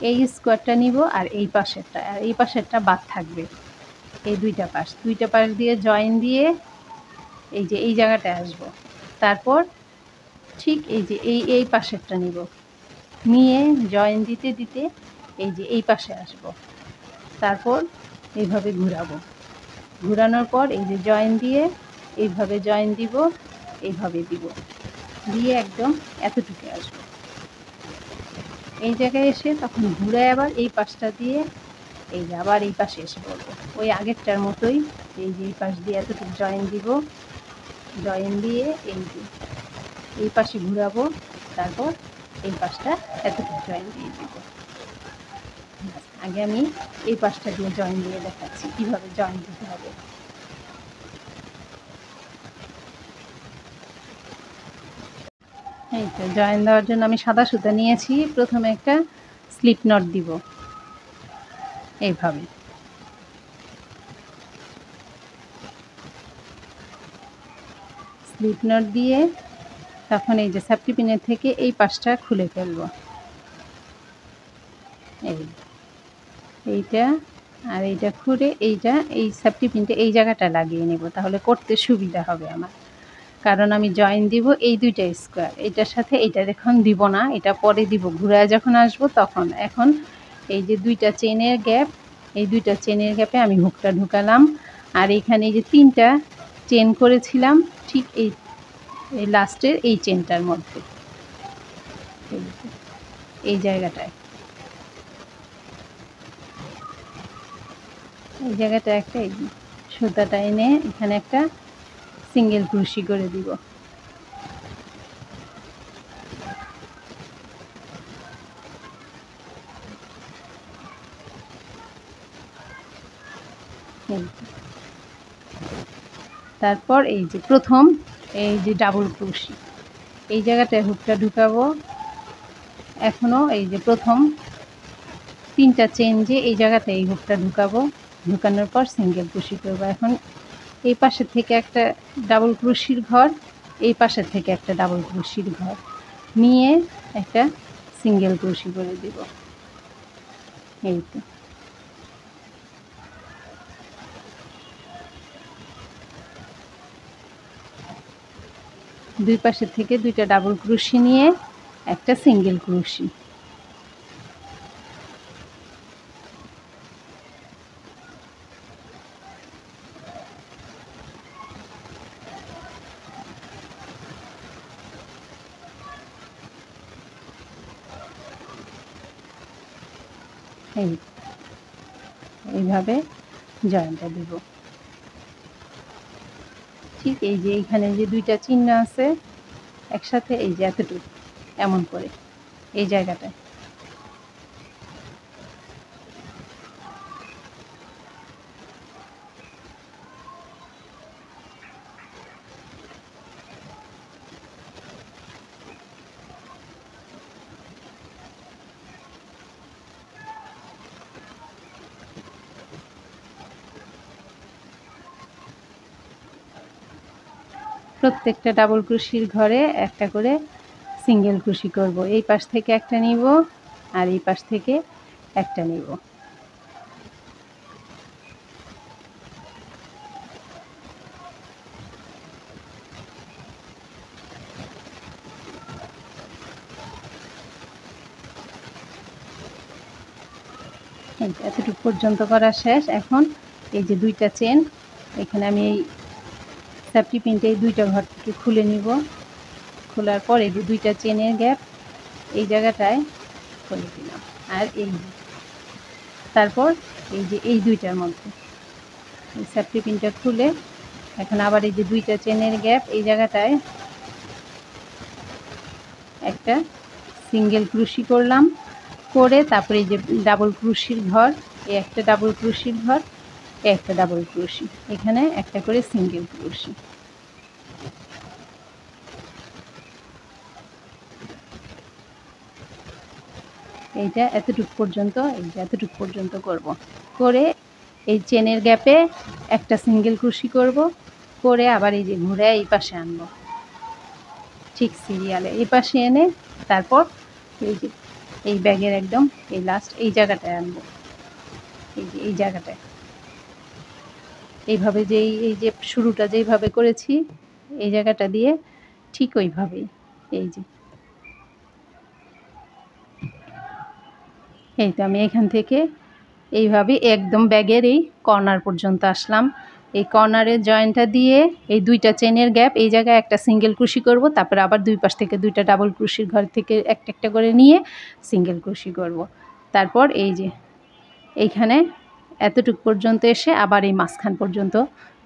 এই স্কোয়ারটা নিব আর এই পাশেরটা বাদ থাকবে। এই দুইটা পাশ দিয়ে জয়েন দিয়ে এই যে এই জায়গাটায় আসব। তারপর ঠিক এই যে এই পাশেরটা নিব, নিয়ে জয়েন দিতে দিতে এই যে এই পাশে আসব। তারপর এইভাবে ঘুরাবো, ঘুরানোর পর এই যে জয়েন দিয়ে এইভাবে জয়েন দিব, এইভাবে দিব, দিয়ে একদম এতটুকু আসবো। এই জায়গায় এসে তখন ঘুরে আবার এই পাশটা দিয়ে এই যে আবার এই পাশে এসে পড়বো ওই আগেরটার মতোই। এই যে এই পাশ দিয়ে এতটুকু জয়েন দিব, জয়েন দিয়ে এই যে এই পাশে ঘুরাবো, তারপর এই পাশটা এতটুকু জয়েন দিয়ে দিব। আগে আমি এই পাশটা দিয়ে জয়েন দিয়ে দেখাচ্ছি কীভাবে জয়েন দিতে হবে। এই তো জয়েন দেওয়ার জন্য আমি সাদা সুতা নিয়েছি। প্রথমে একটা স্লিপ নট দিব এইভাবে, স্লিপ নট দিয়ে তখন এই যে সেফটি পিনের থেকে এই পাশটা খুলে ফেলবো, এইটা আর এইটা খুলে এইটা এই সেফটি পিনটা এই জায়গাটা লাগিয়ে নেব, তাহলে করতে সুবিধা হবে আমার। কারণ আমি জয়েন দিব এই দুইটা স্কোয়ার, এটার সাথে এইটা এখন দিব না, এটা পরে দিব ঘুরায় যখন আসবো তখন। এখন এই যে দুইটা চেনের গ্যাপ, এই দুইটা চেনের গ্যাপে আমি হুকটা ঢুকালাম, আর এইখানে এই যে 3টা চেন করেছিলাম ঠিক এই লাস্টের এই চেনটার মধ্যে এই জায়গাটায়, এই জায়গাটা একটা এই সুতাটা এনে এখানে একটা সিঙ্গেল ক্রোশি করে দিব। তারপর এই যে প্রথম এই যে ডাবল ক্রোশি এই জায়গাটায় হুকটা ঢুকাবো। এখনও এই যে প্রথম 3টা চেন যে এই জায়গাতে এই হুকটা ঢুকাবো, ঢুকানোর পর সিঙ্গেল ক্রোশি করবো। এখন এই পাশে থেকে একটা ডাবল ক্রোশির ঘর, এই পাশে থেকে একটা ডাবল ক্রোশির ঘর নিয়ে একটা সিঙ্গেল ক্রোশি করে দিব। এই তো দুই পাশে থেকে 2টা ডাবল ক্রোশি নিয়ে একটা সিঙ্গেল ক্রোশি, এইভাবে জয়েনটা দিব। ঠিক এই যে এইখানে যে 2টা চিহ্ন আছে একসাথে, এই যে এতটুকু এমন করে এই জায়গাটায় প্রত্যেকটা ডাবল ক্রোশির ঘরে একটা করে সিঙ্গেল ক্রোশি করব। এই পাশ থেকে একটা নিব আর এই পাশ থেকে একটা নিব। এতটুকু পর্যন্ত করা শেষ। এখন এই যে 2টা চেন এখানে আমি এই সেফটি পিনটা এই 2টা ঘর থেকে খুলে নিব। খোলার পর এই যে 2টা চেনের গ্যাপ এই জায়গাটায় খুলে দিলাম, আর এই তারপর এই যে এই 2টার মধ্যে এই সেফটি পিনটা খুলে এখন আবার এই যে 2টা চেনের গ্যাপ এই জায়গাটায় একটা সিঙ্গেল ক্রোশি করলাম, করে তারপরে এই যে ডাবল ক্রোশির ঘর, এই একটা ডাবল ক্রোশির ঘর, এই একটা ডাবল ক্রোশি, এখানে একটা করে সিঙ্গেল ক্রোশি। এইটা এতটুকু পর্যন্ত, এই যে এতটুকু পর্যন্ত করব। করে এই চেনের গ্যাপে একটা সিঙ্গেল ক্রোশি করব, করে আবার এই যে ঘুরে এই পাশে আনবো, ঠিক সিরিয়ালে এই পাশে এনে তারপর এই যে এই ব্যাগের একদম এই লাস্ট এই জায়গাটায় আনবো, এই যে এই জায়গাটায় এইভাবে যে এই যে শুরুটা যেইভাবে করেছি এই জায়গাটা দিয়ে ঠিক ওইভাবেই এই যে এই তো আমি এখান থেকে এইভাবে একদম ব্যাগের এই কর্নার পর্যন্ত আসলাম। এই কর্নারের জয়েন্টটা দিয়ে এই দুইটা চেনের গ্যাপ এই জায়গায় একটা সিঙ্গেল ক্রোশি করব, তারপরে আবার দুই পাশ থেকে দুইটা ডাবল ক্রোশির ঘর থেকে একটা একটা করে নিয়ে সিঙ্গেল ক্রোশি করব। তারপর এই যে এইখানে এতটুক পর্যন্ত এসে আবার এই মাঝখান পর্যন্ত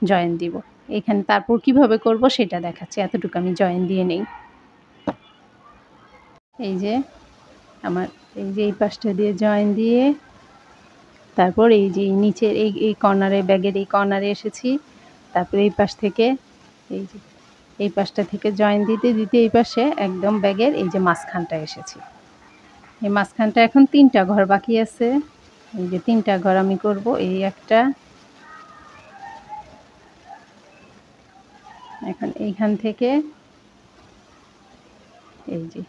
জয়েন দিব। এখানে তারপর কিভাবে করব সেটা দেখাচ্ছি, এতটুকু আমি জয়েন দিয়ে নেই। এই যে আমার এই যে এই পাশটা দিয়ে জয়েন দিয়ে তারপর এই যে নিচের এই কর্নারে ব্যাগের এই কর্নারে এসেছি, তারপরে এই পাশ থেকে এই যে এই পাশটা থেকে জয়েন দিতে দিতে এই পাশে একদম ব্যাগের এই যে মাঝখানটা এসেছি। এই মাঝখানটা এখন 3টা ঘর বাকি আছে, এই যে 3টা ঘর আমি করব। এই একটা, এখন এইখান থেকে এই যে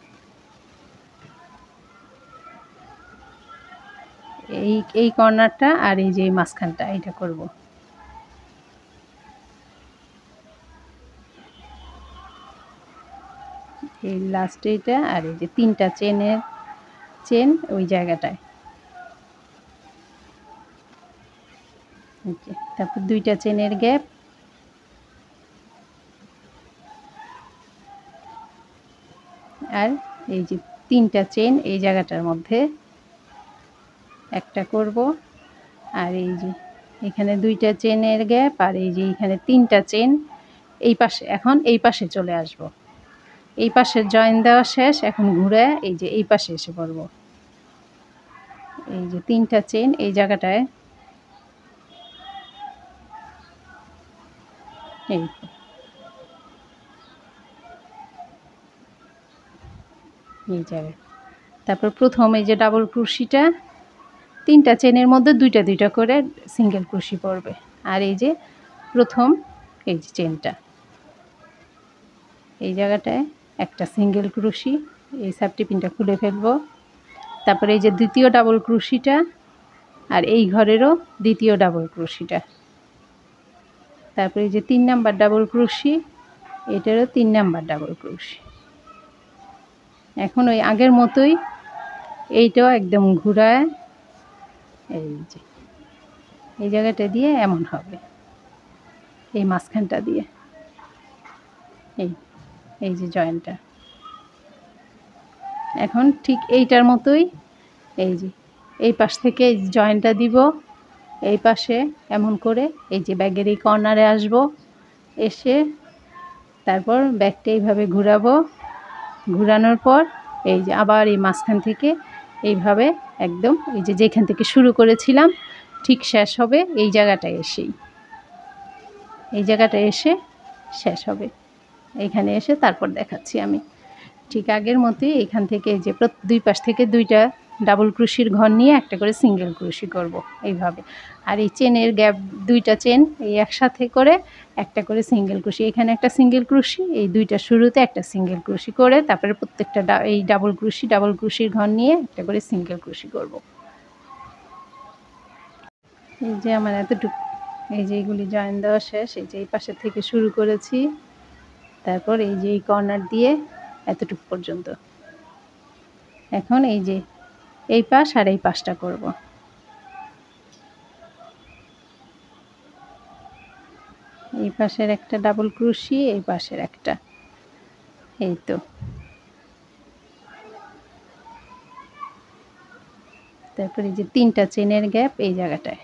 এই কর্নারটা আর এই যে এই মাঝখানটা এইটা করব। এই লাস্ট এইটা আর এই যে 3টা চেন ওই জায়গাটায়, তারপর 2টা চেনের গ্যাপ, আর এই যে 3টা চেন এই জায়গাটার মধ্যে একটা করব, আর এই যে এখানে 2টা চেনের গ্যাপ, আর এই যে এখানে 3টা চেন এই পাশে, এখন এই পাশে চলে আসব। এই পাশের জয়েন দেওয়া শেষ, এখন ঘুরে এই যে এই পাশে এসে পড়ব। এই যে 3টা চেন এই জায়গাটায়, এই জায়গায় তারপর প্রথম এই যে ডাবল ক্রোশিটা 3টা চেনের মধ্যে 2টা 2টা করে সিঙ্গেল ক্রোশি পড়বে, আর এই যে প্রথম এই যে চেনটা এই জায়গাটায় একটা সিঙ্গেল ক্রোশি, এই সেফটি পিনটা খুলে ফেলবো। তারপরে এই যে দ্বিতীয় ডাবল ক্রোশিটা আর এই ঘরেরও দ্বিতীয় ডাবল ক্রোশিটা, তারপরে এই যে 3 নাম্বার ডাবল ক্রোশি, এটারও 3 নাম্বার ডাবল ক্রোশি। এখন ওই আগের মতোই এইটাও একদম ঘুরায় এই যে এই জায়গাটা দিয়ে এমন হবে, এই মাঝখানটা দিয়ে এই যে জয়েন্টটা এখন ঠিক এইটার মতোই এই যে এই পাশ থেকে এই জয়েন্টটা দিব, এই পাশে এমন করে এই যে ব্যাগের এই কর্নারে আসব, এসে তারপর ব্যাগটা এইভাবে ঘুরাবো, ঘুরানোর পর এই যে আবার এই মাঝখান থেকে এইভাবে একদম এই যে যেখান থেকে শুরু করেছিলাম ঠিক শেষ হবে এই জায়গাটায় এসেই, এই জায়গাটায় এসে শেষ হবে। এইখানে এসে তারপর দেখাচ্ছি আমি ঠিক আগের মতোই এইখান থেকে যে দুই পাশ থেকে 2টা ডাবল ক্রোশির ঘর নিয়ে একটা করে সিঙ্গেল ক্রোশি করব এইভাবে, আর এই চেনের গ্যাপ 2টা চেন এই একসাথে করে একটা করে সিঙ্গেল ক্রোশি, এখানে একটা সিঙ্গেল ক্রোশি, এই 2টা শুরুতে একটা সিঙ্গেল ক্রোশি করে তারপরে প্রত্যেকটা এই ডাবল ক্রোশির ঘর নিয়ে একটা করে সিঙ্গেল ক্রোশি করব। এই যে আমার এতটুকু এই যে এইগুলি জয়েন দেওয়া শেষ, এই যে এই পাশে থেকে শুরু করেছি, তারপর এই যে এই কর্নার দিয়ে এতটুকু পর্যন্ত। এখন এই যে এই পাশ আর এই পাশটা করব, এই পাশের একটা ডাবল ক্রোশি, এই পাশের একটা, এই তো তারপরে এই যে 3টা চেনের গ্যাপ এই জায়গাটায়,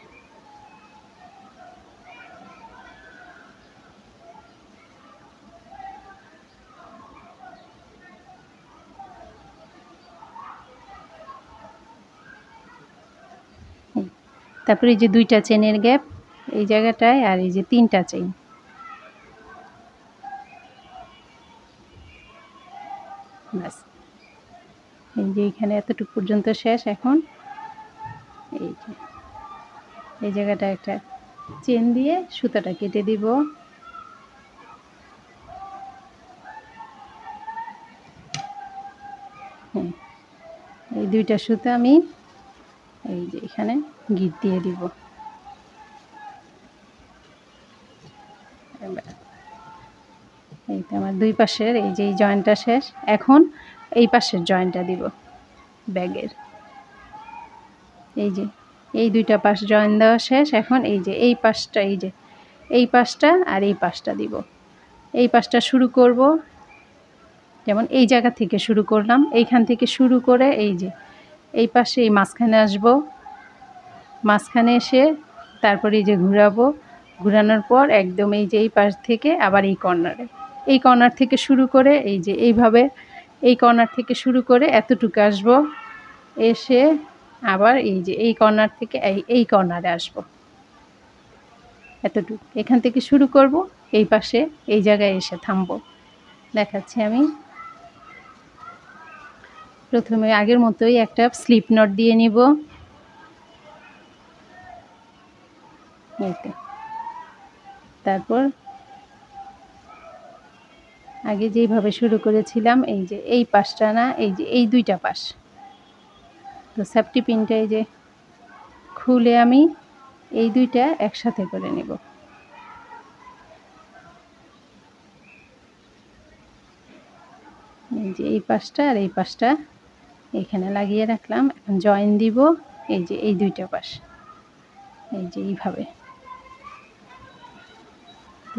তারপরে এই যে 2টা চেনের গ্যাপ এই জায়গাটায়, আর এই যে 3টা চেন, ব্যাস এই যে এখানে এতটুকু পর্যন্ত শেষ। এখন এই যে এই জায়গাটা একটা চেন দিয়ে সুতাটা কেটে দিব। হ্যাঁ, এই দুইটা সুতা আমি এই যে এখানে গিট দিয়ে দিব। এই তো আমার দুই পাশের এই যে এই জয়েন্টটা শেষ। এখন এই পাশের জয়েন্টটা দিব ব্যাগের। এই যে এই দুইটা পাশ জয়েন দেওয়া শেষ। এখন এই যে এই পাশটা, এই যে এই পাশটা আর এই পাশটা দিব। এই পাশটা শুরু করব, যেমন এই জায়গা থেকে শুরু করলাম, এইখান থেকে শুরু করে এই যে এই পাশে এই মাঝখানে আসব, মাঝখানে এসে তারপরে এই যে ঘুরাবো, ঘুরানোর পর একদম এই যে এই পাশ থেকে আবার এই কর্নারে, এই কর্নার থেকে শুরু করে এই যে এইভাবে এই কর্নার থেকে শুরু করে এতটুকু আসব, এসে আবার এই যে এই কর্নার থেকে এই কর্নারে আসব, এতটুকু এখান থেকে শুরু করব, এই পাশে এই জায়গায় এসে থামবো। দেখাচ্ছি আমি। প্রথমে আগের মতোই একটা স্লিপ নট দিয়ে নিব। তারপর আগে যেইভাবে শুরু করেছিলাম এই যে এই পাশটা না, এই যে এই দুইটা পাশ, তো সেফটি পিনটা এই যে খুলে আমি এই দুইটা একসাথে করে নেব। এই যে এই পাশটা আর এই পাশটা এখানে লাগিয়ে রাখলাম। এখন জয়েন দিব এই যে এই দুইটা পাশ, এই যে এইভাবে।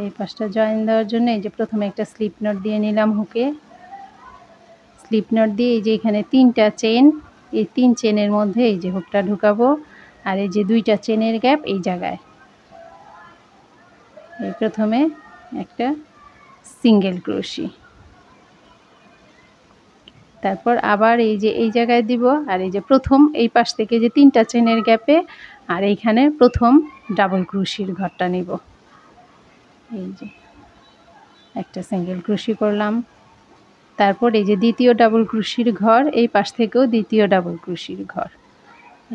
এই পাশটা জয়েন দেওয়ার জন্য এই যে প্রথমে একটা স্লিপ নট দিয়ে নিলাম হুকে। স্লিপ নট দিয়ে এই যে এখানে 3টা চেন, এই 3 চেনের মধ্যে এই যে হুকটা ঢুকাবো, আর এই যে 2টা চেনের গ্যাপ এই জায়গায় এই প্রথমে একটা সিঙ্গেল ক্রোশি, তারপর আবার এই যে এই জায়গায় দিব, আর এই যে প্রথম এই পাশ থেকে যে 3টা চেনের গ্যাপে আর এইখানে প্রথম ডাবল ক্রোশির ঘরটা নিব। এই যে একটা সিঙ্গেল ক্রোশি করলাম, তারপর এই যে দ্বিতীয় ডাবল ক্রোশির ঘর, এই পাশ থেকেও দ্বিতীয় ডাবল ক্রোশির ঘর,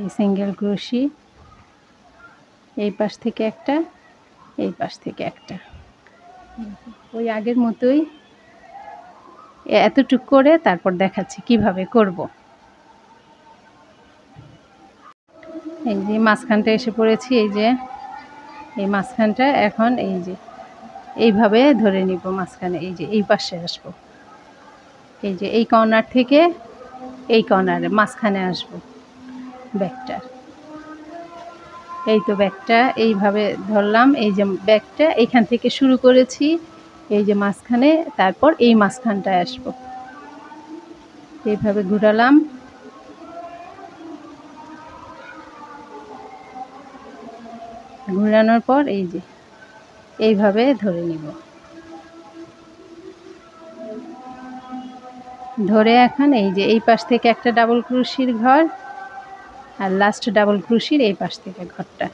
এই সিঙ্গেল ক্রোশি, এই পাশ থেকে একটা, এই পাশ থেকে একটা, ওই আগের মতোই এতটুক করে তারপর দেখাচ্ছি কিভাবে করব। এই যে মাঝখানটা এসে পড়েছি, এই যে এই মাঝখানটা এখন এই যে এইভাবে ধরে নিব মাঝখানে, এই যে এই পাশে আসব, এই যে এই কর্নার থেকে এই কর্নারে মাঝখানে আসব ব্যাগটার। এই তো ব্যাগটা এইভাবে ধরলাম, এই যে ব্যাগটা এইখান থেকে শুরু করেছি এই যে মাঝখানে, তারপর এই মাঝখানটায় আসব, এইভাবে ঘুরালাম। ঘুরানোর পর এই যে এইভাবে ধরে নিব, ধরে এখন এই যে এই পাশ থেকে একটা ডাবল ক্রোশির ঘর আর লাস্ট ডাবল ক্রোশির এই পাশ থেকে ঘরটা,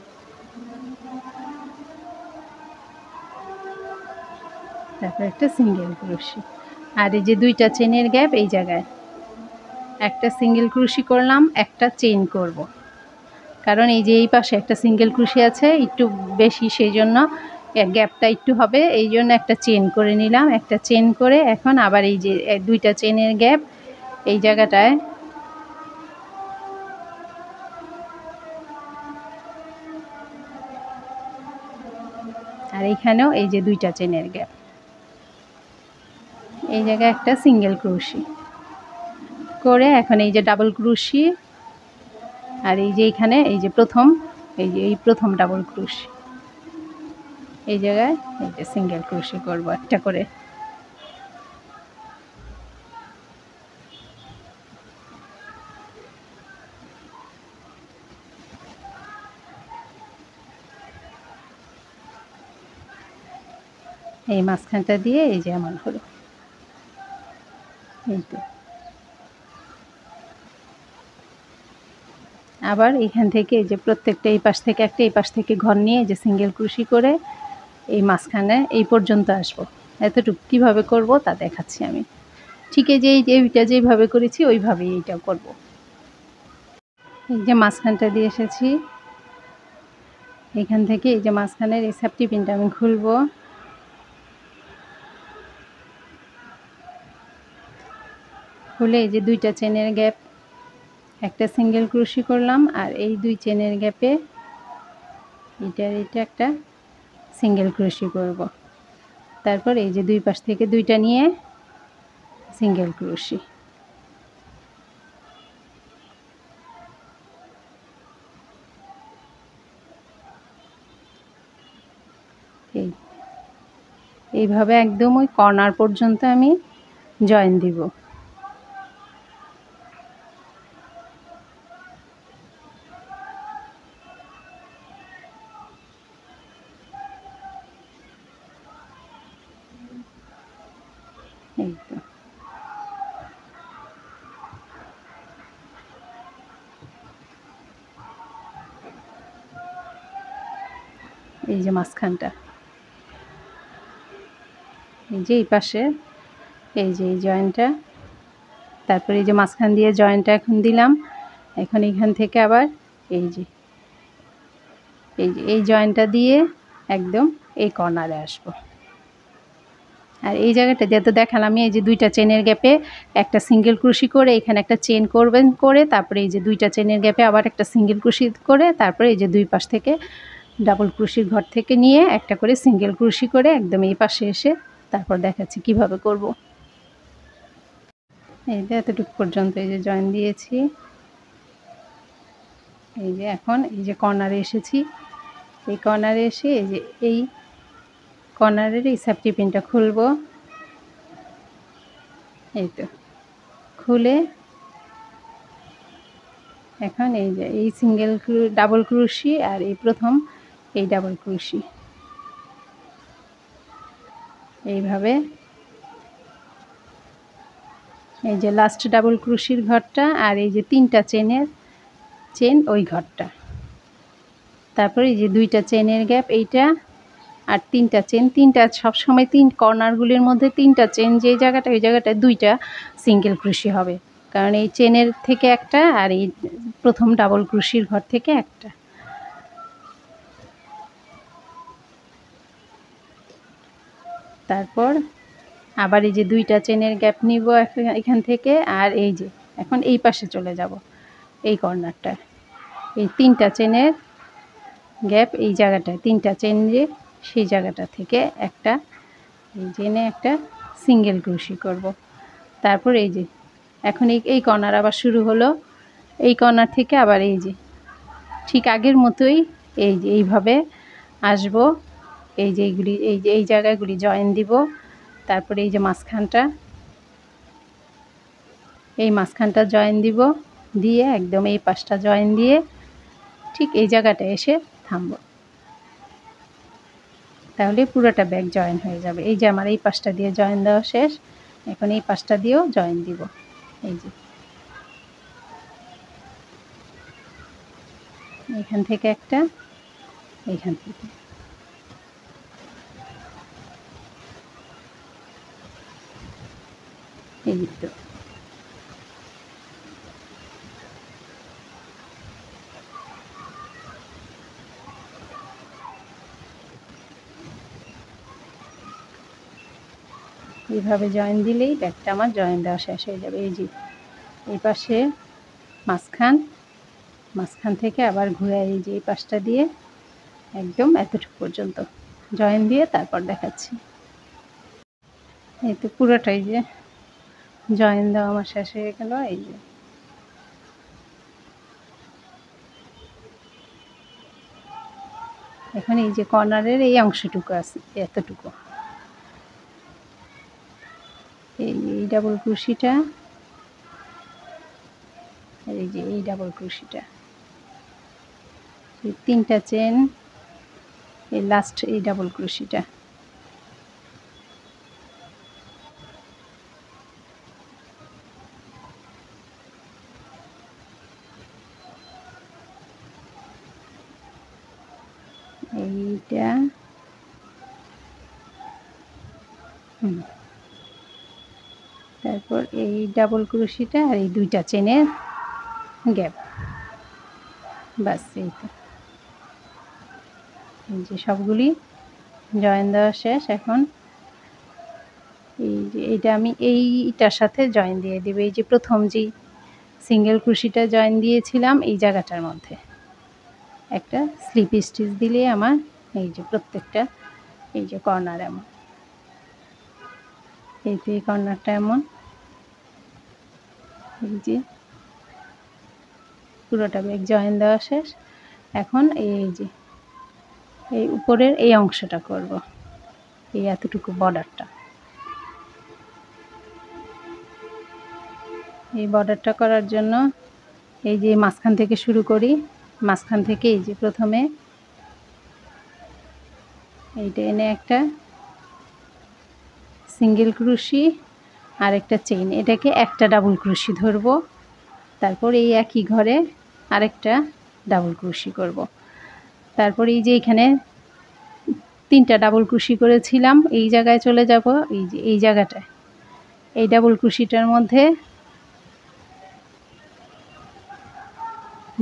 তারপর একটা সিঙ্গেল ক্রোশি, আর এই যে 2টা চেনের গ্যাপ এই জায়গায় একটা সিঙ্গেল ক্রোশি করলাম, একটা চেইন করব, কারণ এই যে এই পাশে একটা সিঙ্গেল ক্রোশি আছে একটু বেশি, সেই জন্য গ্যাপটা একটু হবে, এই জন্য একটা চেন করে নিলাম। একটা চেন করে এখন আবার এই যে 2টা চেনের গ্যাপ এই জায়গাটায় আর এইখানেও এই যে 2টা চেনের গ্যাপ, এই জায়গায় একটা সিঙ্গেল ক্রোশি করে এখন এই যে ডাবল ক্রোশি, আর এই যে এইখানে এই যে প্রথম এই যে এই প্রথম ডাবল ক্রোশি, এই জায়গায় এই যে সিঙ্গেল ক্রোশি করব একটা করে। এই মাঝখানটা দিয়ে এই যে এমন হলো, এই তো আবার এখান থেকে এই যে প্রত্যেকটা এই পাশ থেকে একটা, এই পাশ থেকে ঘর নিয়ে এই যে সিঙ্গেল ক্রোশি করে এই মাঝখানে এই পর্যন্ত আসব। এতটুকু কীভাবে করব তা দেখাচ্ছি আমি। ঠিক এই যে এইটা যেইভাবে করেছি ওইভাবেই এইটা করব। এই যে মাঝখানটা দিয়ে এসেছি, এখান থেকে এই যে মাঝখানের এই সেফটি পিনটা আমি খুলব। খুলে এই যে দুইটা চেনের গ্যাপ, একটা সিঙ্গেল ক্রোশি করলাম, আর এই দুই চেনের গ্যাপে এটা একটা সিঙ্গেল ক্রোশি করব। তারপর এই যে দুই পাশ থেকে দুইটা নিয়ে সিঙ্গেল ক্রোশি। এইভাবে একদম ওই কর্নার পর্যন্ত আমি জয়েন দিব। এই তো এই যে মাঝখানটা, এই যে এই পাশে এই যে এই জয়েন্টটা, তারপরে এই যে মাঝখান দিয়ে জয়েন্টটা এখন দিলাম। এখন এখান থেকে আবার এই যে এই জয়েন্টটা দিয়ে একদম এই কর্নারে আসবো। আর এই জায়গাটা দিয়ে তো দেখালাম আমি, এই যে দুইটা চেনের গ্যাপে একটা সিঙ্গেল ক্রোশি করে এখানে একটা চেন করবেন, করে তারপরে এই যে দুইটা চেনের গ্যাপে আবার একটা সিঙ্গেল ক্রোশি করে তারপরে এই যে দুই পাশ থেকে ডাবল ক্রোশির ঘর থেকে নিয়ে একটা করে সিঙ্গেল ক্রোশি করে একদম এই পাশে এসে তারপর দেখাচ্ছি কিভাবে করব। এই যে এতটুকু পর্যন্ত এই যে জয়েন দিয়েছি। এই যে এখন এই যে কর্নারে এসেছি, এই কর্নারে এসে এই যে এই কর্নারের এই সেফটি পিনটা খুলব। এই তো খুলে এখন এই যে এই সিঙ্গেল ডাবল ক্রোশি আর এই প্রথম এই ডাবল ক্রোশি, এইভাবে এই যে লাস্ট ডাবল ক্রোশির ঘরটা আর এই যে তিনটা চেন ওই ঘরটা, তারপরে এই যে দুইটা চেনের গ্যাপ এইটা আর তিনটা চেন, তিনটা সবসময় তিন কর্নারগুলির মধ্যে তিনটা চেন, যে জায়গাটা ওই জায়গাটায় দুইটা সিঙ্গেল ক্রোশি হবে, কারণ এই চেনের থেকে একটা আর এই প্রথম ডাবল ক্রোশির ঘর থেকে একটা। তারপর আবার এই যে দুইটা চেনের গ্যাপ নিব এখান থেকে, আর এই যে এখন এই পাশে চলে যাব এই কর্নারটা, এই তিনটা চেনের গ্যাপ এই জায়গাটায় তিনটা চেন যে সেই জায়গাটা থেকে একটা এই চেনে একটা সিঙ্গেল ক্রোশি করব। তারপর এই যে এখন এই কর্নার আবার শুরু হলো, এই কর্নার থেকে আবার এই যে ঠিক আগের মতোই এই যে এইভাবে আসব, এই যে এইগুলি এই যে এই জায়গাগুলি জয়েন দিব। তারপরে এই যে মাঝখানটা জয়েন দিব, দিয়ে একদম এই পাশটা জয়েন দিয়ে ঠিক এই জায়গাটা এসে থামব, তাহলে পুরোটা ব্যাগ জয়েন হয়ে যাবে। এই যে আমার এই পাশটা দিয়ে জয়েন দেওয়া শেষ, এখন এই পাশটা দিয়েও জয়েন দিব। এই যে এখান থেকে একটা, এইখান থেকে এই তো এইভাবে জয়েন দিলেই ব্যাগটা আমার জয়েন দেওয়া শেষ হয়ে যাবে। এই যে এই পাশে মাঝখান থেকে আবার ঘুরে এই যে এই পাশটা দিয়ে একদম এতটুকু পর্যন্ত জয়েন দিয়ে তারপর দেখাচ্ছি। এই তো পুরোটাই যে জয়েন দেওয়া আমার শেষ হয়ে গেল। এই যে এখন এই যে কর্নারের এই অংশটুকু আছে এতটুকু, এই ডাবল ক্রোশিটা, এই যে এই ডাবল ক্রোশিটা, এই তিনটা চেন, এই লাস্ট এই ডাবল ক্রোশিটা, এইটা তারপর এই ডাবল ক্রোশিটা আর এই দুইটা চেনের গ্যাপ, বাস এই তো। এই যে সবগুলি জয়েন দেওয়া শেষ। এখন এই যে এইটা আমি এইটার সাথে জয়েন দিয়ে দেবো। এই যে প্রথম যেই সিঙ্গেল ক্রোশিটা জয়েন দিয়েছিলাম এই জায়গাটার মধ্যে একটা স্লিপ স্টিচ দিলে আমার এই যে প্রত্যেকটা এই যে কর্নার এমন, এই যে কর্নারটা এমন, এই যে পুরোটা ব্যাগ জয়েন দেওয়া শেষ। এখন এই যে এই উপরের এই অংশটা করব, এই এতটুকু বর্ডারটা। এই বর্ডারটা করার জন্য এই যে মাঝখান থেকে শুরু করি, মাঝখান থেকে এই যে প্রথমে এইটা এনে একটা সিঙ্গেল ক্রোশি আর একটা চেইন, এটাকে একটা ডাবল ক্রোশি ধরবো, তারপর এই একই ঘরে আরেকটা ডাবল ক্রোশি করব। তারপর এই যে এখানে 3টা ডাবল ক্রোশি করেছিলাম এই জায়গায় চলে যাব, এই যে এই জায়গাটায় এই ডাবল ক্রোশিটার মধ্যে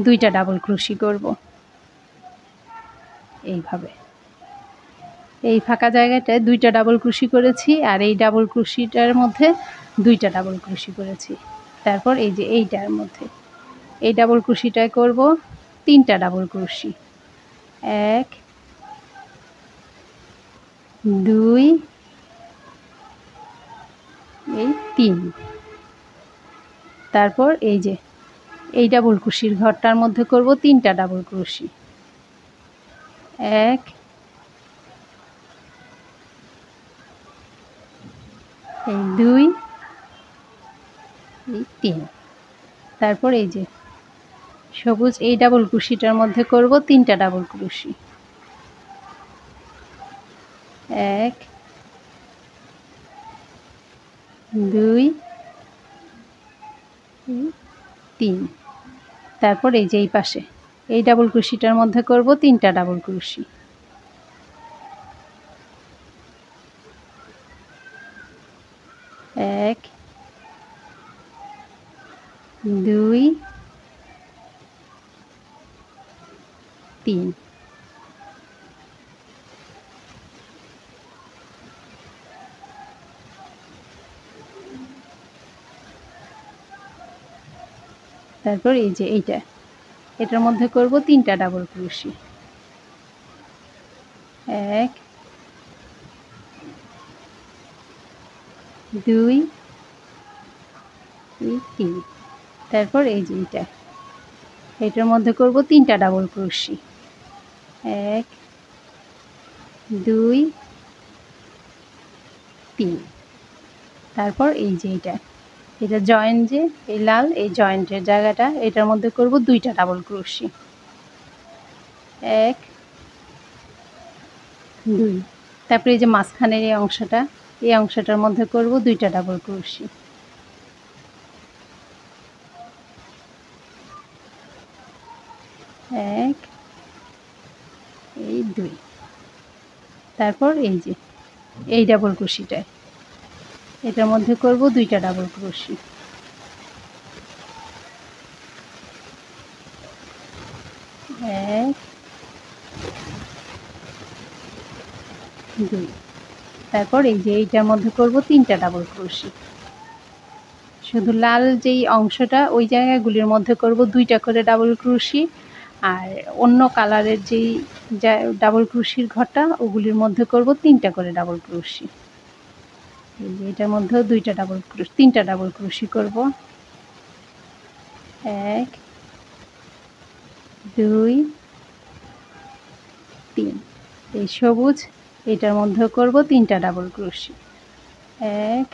2টা ডাবল ক্রোশি করব এইভাবে। এই ফাঁকা জায়গাটায় 2টা ডাবল ক্রোশি করেছি আর এই ডাবল ক্রোশিটার মধ্যে 2টা ডাবল ক্রোশি করেছি। তারপর এই যে এইটার মধ্যে এই ডাবল ক্রোশিটায় করব 3টা ডাবল ক্রোশি, 1 2 এই 3। তারপর এই যে এই ডাবল ক্রোশির ঘরটার মধ্যে করব 3টা ডাবল ক্রোশি, 1 এই 2 এই 3। তারপর এই যে সবুজ এই ডাবল ক্রোশিটার মধ্যে করব 3টা ডাবল ক্রোশি, 1 2 3। তারপর এই যে এই পাশে এই ডাবল ক্রোশিটার মধ্যে করব 3টা ডাবল ক্রোশি, 1 2 3। তারপর এই যে এটার মধ্যে করব 3টা ডাবল ক্রোশি, 1 2 3। তারপর এই যে এটার মধ্যে করব 3টা ডাবল ক্রোশি, 1 2 3। তারপর এই যে এটা জয়েন্ট, যে এই লাল এই জয়েন্টের জায়গাটা এটার মধ্যে করব 2টা ডাবল ক্রোশি, 1 2। তারপরে এই যে মাঝখানের এই অংশটার মধ্যে করব 2টা ডাবল ক্রোশি, 1 এই 2। তারপর এই যে এই ডাবল ক্রোশিটায় এটার মধ্যে করব 2টা ডাবল ক্রোশি, 1 2। তারপর এই যে এইটার মধ্যে করব 3টা ডাবল ক্রোশি। শুধু লাল যেই অংশটা ওই জায়গাগুলির মধ্যে করব 2টা করে ডাবল ক্রোশি, আর অন্য কালারের যেই ডাবল ক্রোশির ঘরটা ওগুলির মধ্যে করব 3টা করে ডাবল ক্রোশি। এই যে এটার মধ্যেও 3টা ডাবল ক্রোশি করব, 1 2 3। এই সবুজ এটার মধ্যে করব 3টা ডাবল ক্রোশি, 1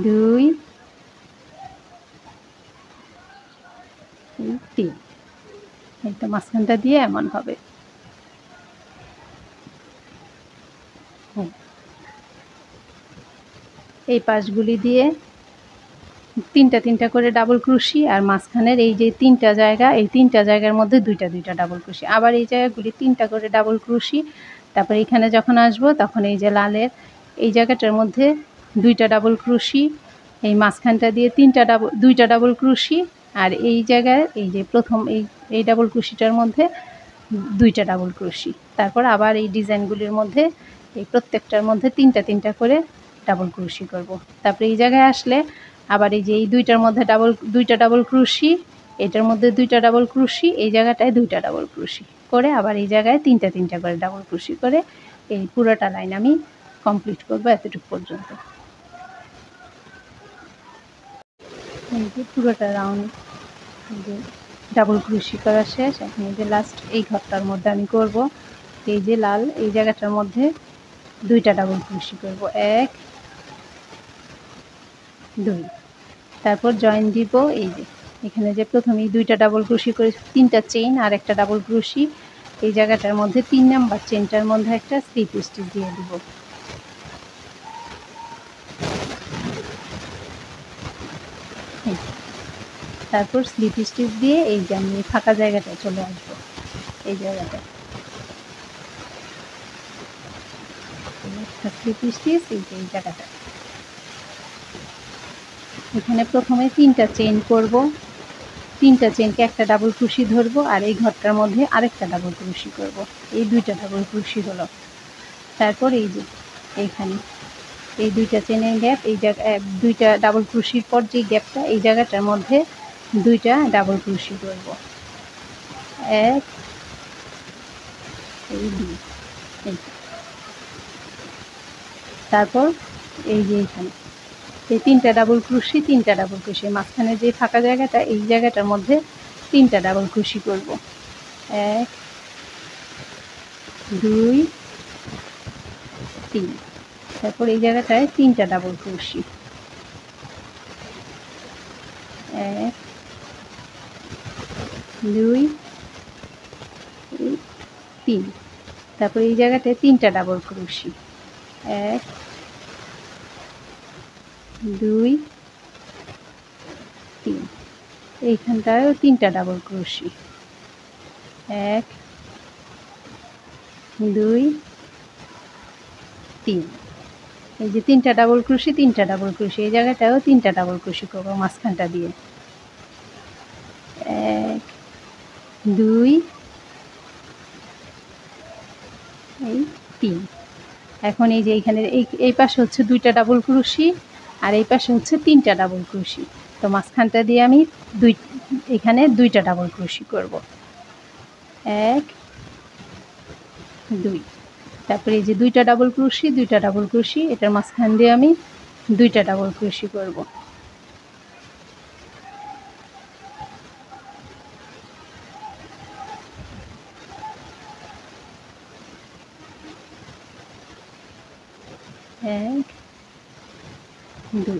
2 3। এই তো মাঝখানটা দিয়ে এমন হবে। এই পাশগুলি দিয়ে 3টা করে ডাবল ক্রোশি, আর মাঝখানের এই যে 3টা জায়গা এই 3টা জায়গার মধ্যে 2টা ডাবল ক্রোশি, আবার এই জায়গাগুলি 3টা করে ডাবল ক্রোশি। তারপর এখানে যখন আসব তখন এই যে লালের এই জায়গাটার মধ্যে 2টা ডাবল ক্রোশি, এই মাঝখানটা দিয়ে 2টা ডাবল ক্রোশি, আর এই জায়গায় এই যে প্রথম এই ডাবল ক্রোশিটার মধ্যে 2টা ডাবল ক্রোশি। তারপর আবার এই ডিজাইনগুলির মধ্যে এই প্রত্যেকটার মধ্যে 3টা করে ডাবল ক্রোশি করব। তারপরে এই জায়গায় আসলে আবার এই যে এই 2টার মধ্যে 2টা ডাবল ক্রোশি, এটার মধ্যে 2টা ডাবল ক্রোশি, এই জায়গাটায় 2টা ডাবল ক্রোশি করে আবার এই জায়গায় 3টা করে ডাবল ক্রোশি করে এই পুরোটা লাইন আমি কমপ্লিট করব এতটুকু পর্যন্ত। এই যে পুরোটা রাউন্ড যে ডাবল ক্রোশি করা শেষ। এখন এই যে লাস্ট এই ঘরটার মধ্যে আমি করব এই যে লাল এই জায়গাটার মধ্যে 2টা ডাবল ক্রোশি করব, 1 2। তারপর জয়েন দিব এই যে এখানে যে প্রথমেই 2টা ডাবল ক্রোশি করে 3টা চেইন আর একটা ডাবল ক্রোশি, এই জায়গাটার মধ্যে 3 নাম্বার চেইনটার মধ্যে একটা স্লিপ স্টিচ দিয়ে দিব। তারপর স্লিপ স্টিচ দিয়ে এই যে আমি ফাঁকা জায়গাটায় চলে আসবো, এই জায়গাটায় স্লিপ স্টিচ এই জায়গাটা। এখানে প্রথমে 3টা চেইন করব, 3টা চেইনকে একটা ডাবল ক্রোশি ধরবো আর এই ঘরটার মধ্যে আরেকটা ডাবল ক্রোশি করব, এই 2টা ডাবল ক্রোশি হলো। তারপর এই যে এইখানে এই 2টা চেইনের গ্যাপ, এই জায়গায় 2টা ডাবল ক্রোশির পর যে গ্যাপটা এই জায়গাটার মধ্যে 2টা ডাবল ক্রোশি করব, 1 এই 2 এই। তারপর এই যে এইখানে এই 3টা ডাবল ক্রোশি, 3টা ডাবল ক্রোশি, মাঝখানে যে ফাঁকা জায়গাটা এই জায়গাটার মধ্যে 3টা ডাবল ক্রোশি করব, 1 2 3। তারপর এই জায়গাটায় 3টা ডাবল ক্রোশি, 1 2 3। তারপর এই জায়গাটায় 3টা ডাবল ক্রোশি, 1 2 3। এইখানটায়ও 3টা ডাবল ক্রোশি, 1 2 3। এই যে 3টা ডাবল ক্রোশি, 3টা ডাবল ক্রোশি, এই জায়গাটায়ও 3টা ডাবল ক্রোশি করবো মাঝখানটা দিয়ে, 1 2 এই 3। এখন এই যে এইখানে এই পাশে হচ্ছে 2টা ডাবল ক্রোশি আর এই পাশে হচ্ছে 3টা ডাবল ক্রোশি, তো মাঝখানটা দিয়ে আমি এখানে 2টা ডাবল ক্রোশি করব, 1 2। তারপরে এই যে 2টা ডাবল ক্রোশি, 2টা ডাবল ক্রোশি, এটার মাঝখান দিয়ে আমি 2টা ডাবল ক্রোশি করব, 1 2।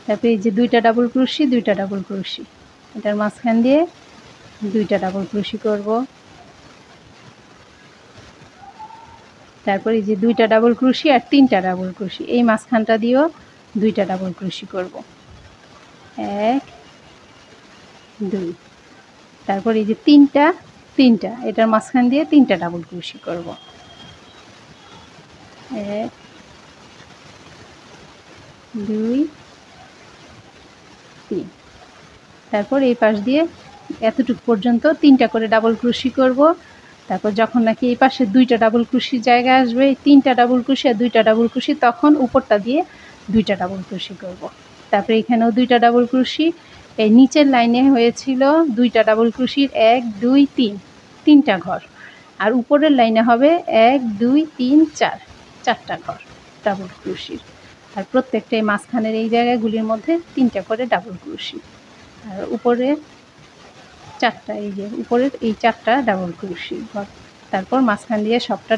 তারপরে এই যে 2টা ডাবল ক্রোশি, 2টা ডাবল ক্রোশি, এটার মাঝখান দিয়ে 2টা ডাবল ক্রোশি করব। তারপর এই যে 2টা ডাবল ক্রোশি আর 3টা ডাবল ক্রোশি, এই মাঝখানটা দিয়েও 2টা ডাবল ক্রোশি করব, 1 2। তারপর এই যে 3টা এটার মাঝখান দিয়ে 3টা ডাবল ক্রোশি করব, 1 2 3। তারপর এই পাশ দিয়ে এতটুকু পর্যন্ত 3টা করে ডাবল ক্রোশি করব। তারপর যখন নাকি এই পাশে 2টা ডাবল ক্রোশির জায়গা আসবে, 3টা ডাবল ক্রোশি আর 2টা ডাবল ক্রোশি, তখন উপরটা দিয়ে 2টা ডাবল ক্রোশি করব। তারপরে এখানেও 2টা ডাবল ক্রোশি, এই নিচের লাইনে হয়েছিল 2টা ডাবল ক্রোশির 1 2 3, 3টা ঘর, আর উপরের লাইনে হবে 1 2 3 4, 4টা ঘর ডাবল ক্রোশির। আর প্রত্যেকটা এই মাঝখানের এই জায়গাগুলির মধ্যে 3টা করে ডাবল ক্রোশি, আর উপরে 4টা, এই যে উপরের এই 4টা ডাবল ক্রোশি ঘর। তারপর মাঝখান দিয়ে সবটা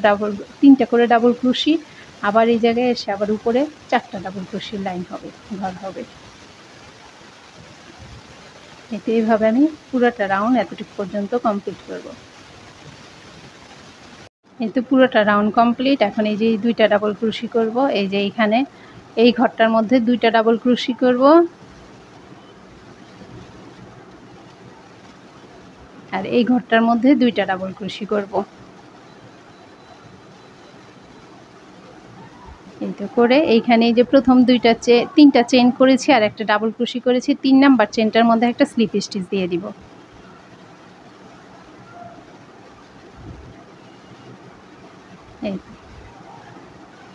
3টা করে ডাবল ক্রোশি, আবার এই জায়গায় এসে আবার উপরে 4টা ডাবল ক্রোশির লাইন হবে, ঘর হবে। এতে এইভাবে আমি পুরোটা রাউন্ড এতটুকু পর্যন্ত কমপ্লিট করব। এই তো পুরোটা রাউন্ড কমপ্লিট। এখন এই যে 2টা ডাবল ক্রোশি করব, এই যে এইখানে এই ঘরটার মধ্যে 2টা ডাবল ক্রোশি করব, আর এই ঘরটার মধ্যে 2টা ডাবল ক্রোশি করব। এই তো করে এইখানে এই যে প্রথম 3টা চেইন করেছি আর একটা ডাবল ক্রোশি করেছি, 3 নাম্বার চেইনটার মধ্যে একটা স্লিপ স্টিচ দিয়ে দিব। এই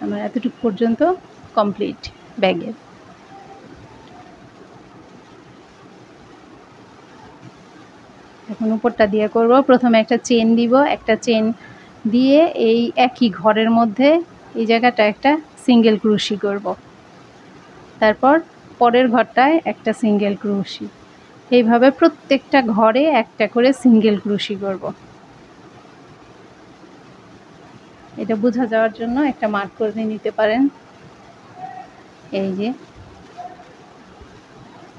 আমার এতটুকু পর্যন্ত কমপ্লিট ব্যাগের। এখন উপরটা দিয়ে করব। প্রথমে একটা চেন দিব, একটা চেন দিয়ে এই একই ঘরের মধ্যে এই জায়গাটা একটা সিঙ্গেল ক্রোশি করব। তারপর পরের ঘরটায় একটা সিঙ্গেল ক্রোশি। এইভাবে প্রত্যেকটা ঘরে একটা করে সিঙ্গেল ক্রোশি করব। এটা বোঝা যাওয়ার জন্য একটা মার্ক করে নিতে পারেন। এই যে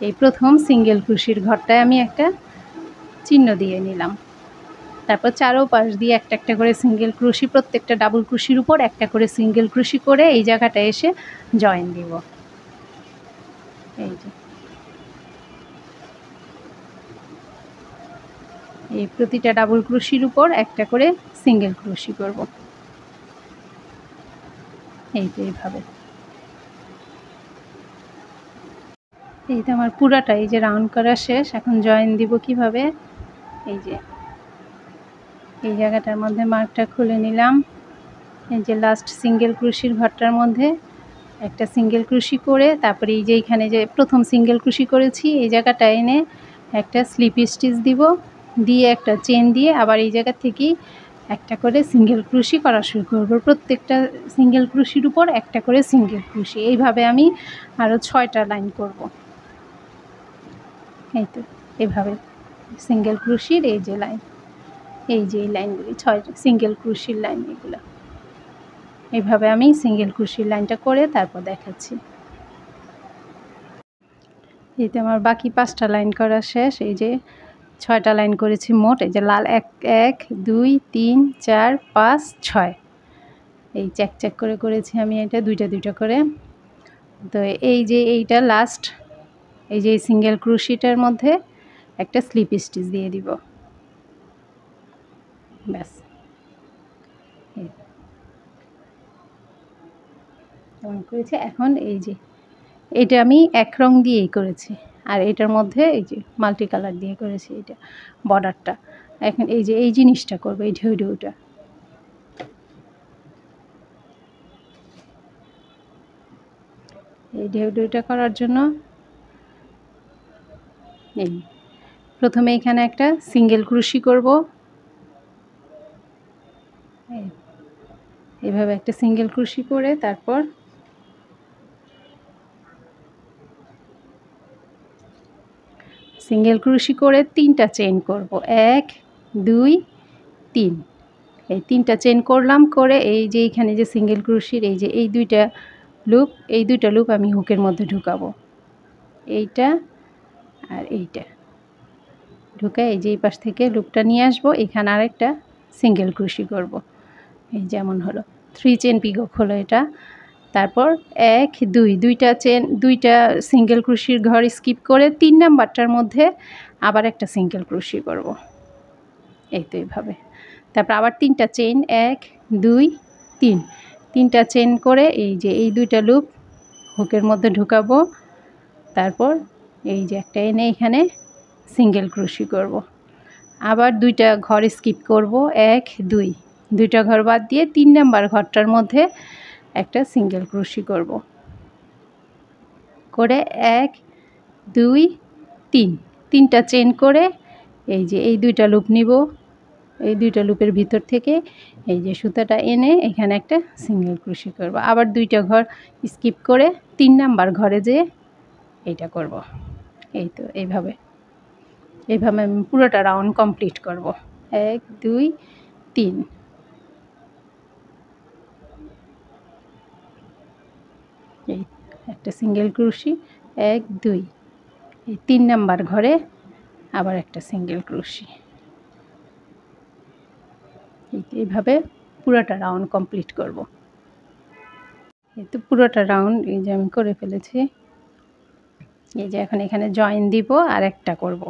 এই প্রথম সিঙ্গেল ক্রোশির ঘরটায় আমি একটা চিহ্ন দিয়ে নিলাম। তারপর চারোপাশ দিয়ে একটা একটা করে সিঙ্গেল ক্রোশি, প্রত্যেকটা ডাবল ক্রোশির উপর একটা করে সিঙ্গেল ক্রোশি করে এই জায়গাটা এসে জয়েন দিব। এই যে এই প্রতিটা ডাবল ক্রোশির উপর একটা করে সিঙ্গেল ক্রোশি করব। এই তো এইভাবে। এই তো আমার পুরাটা এই যে রাউন্ড করা শেষ। এখন জয়েন দিব কিভাবে, এই যে এই জায়গাটার মধ্যে মার্কটা খুলে নিলাম। এই যে লাস্ট সিঙ্গেল ক্রোশির ঘরটার মধ্যে একটা সিঙ্গেল ক্রোশি করে তারপরে এই যে এইখানে যে প্রথম সিঙ্গেল ক্রোশি করেছি এই জায়গাটা এনে একটা স্লিপ স্টিচ দিব, দিয়ে একটা চেন দিয়ে আবার এই জায়গা থেকেই একটা করে সিঙ্গেল ক্রোশি করা শুরু করব। প্রত্যেকটা সিঙ্গেল ক্রোশির উপর একটা করে সিঙ্গেল ক্রোশি। এইভাবে আমি আরও 6টা লাইন করব। এই তো এভাবে সিঙ্গেল ক্রোশির এই যে লাইন, এই যে এই লাইনগুলি 6টা সিঙ্গেল ক্রোশির লাইন। এগুলো এইভাবে আমি সিঙ্গেল ক্রোশির লাইনটা করে তারপর দেখাচ্ছি। এই তো আমার বাকি 5টা লাইন করা শেষ। এই যে 6টা লাইন করেছি মোট। এই যে লাল 1 2 3 4 5 6 এই চেক চেক করে করেছি আমি এটা দুইটা দুইটা করে। তো এই যে এইটা লাস্ট, এই যে সিঙ্গেল ক্রোশিটার মধ্যে একটা স্লিপ স্টিচ দিয়ে দিব, ব্যাস। এমন করেছি। এখন এই যে এটা আমি এক রং দিয়েই করেছি, আর এটার মধ্যে এই যে মাল্টি কালার দিয়ে করেছি এটা বর্ডারটা। এখন এই যে এই জিনিসটা করবো, এই ঢেউ ঢেউটা। এই ঢেউ ঢেউটা করার জন্য এই প্রথমে এখানে একটা সিঙ্গেল ক্রোশি করব, এইভাবে একটা সিঙ্গেল ক্রোশি করে তারপর সিঙ্গেল ক্রোশি করে 3টা চেইন করব, 1 2 3। এই 3টা চেইন করলাম, করে এই যে এইখানে যে সিঙ্গেল ক্রোশির এই যে এই দুইটা লুপ আমি হুকের মধ্যে ঢুকাবো, এইটা আর এইটা ঢুকে এই যে এই পাশ থেকে লুপটা নিয়ে আসবো, এখানে আরেকটা সিঙ্গেল ক্রোশি করব। এই যেমন হলো 3 চেন পিকক হলো এটা। তারপর 1 2 দুইটা সিঙ্গেল ক্রোশির ঘর স্কিপ করে 3 নাম্বারটার মধ্যে আবার একটা সিঙ্গেল ক্রোশি করব। এই তো এইভাবে। তারপর আবার 3টা চেইন 1 2 3, 3টা চেইন করে এই যে এই দুইটা লুপ হুকের মধ্যে ঢুকাবো। তারপর এই যে একটা এনে এখানে সিঙ্গেল ক্রোশি করব। আবার 2টা ঘর স্কিপ করব, 1 2, 2টা ঘর বাদ দিয়ে 3 নাম্বার ঘরটার মধ্যে একটা সিঙ্গেল ক্রোশি করব, করে 1 2 3, 3টা চেইন করে এই যে এই দুইটা লুপ নিব, এই দুইটা লুপের ভিতর থেকে এই যে সুতাটা এনে এখানে একটা সিঙ্গেল ক্রোশি করব। আবার 2টা ঘর স্কিপ করে 3 নাম্বার ঘরে যেয়ে এইটা করব। এই তো এইভাবে আমি পুরোটা রাউন্ড কমপ্লিট করব। 1 2 3, এই একটা সিঙ্গেল ক্রোশি 1 2, এই 3 নাম্বার ঘরে আবার একটা সিঙ্গেল ক্রোশি। এইভাবে পুরোটা রাউন্ড কমপ্লিট করব। এই তো পুরোটা রাউন্ড এই যে আমি করে ফেলেছি। এই যে এখন এখানে জয়েন দিব আর একটা করব,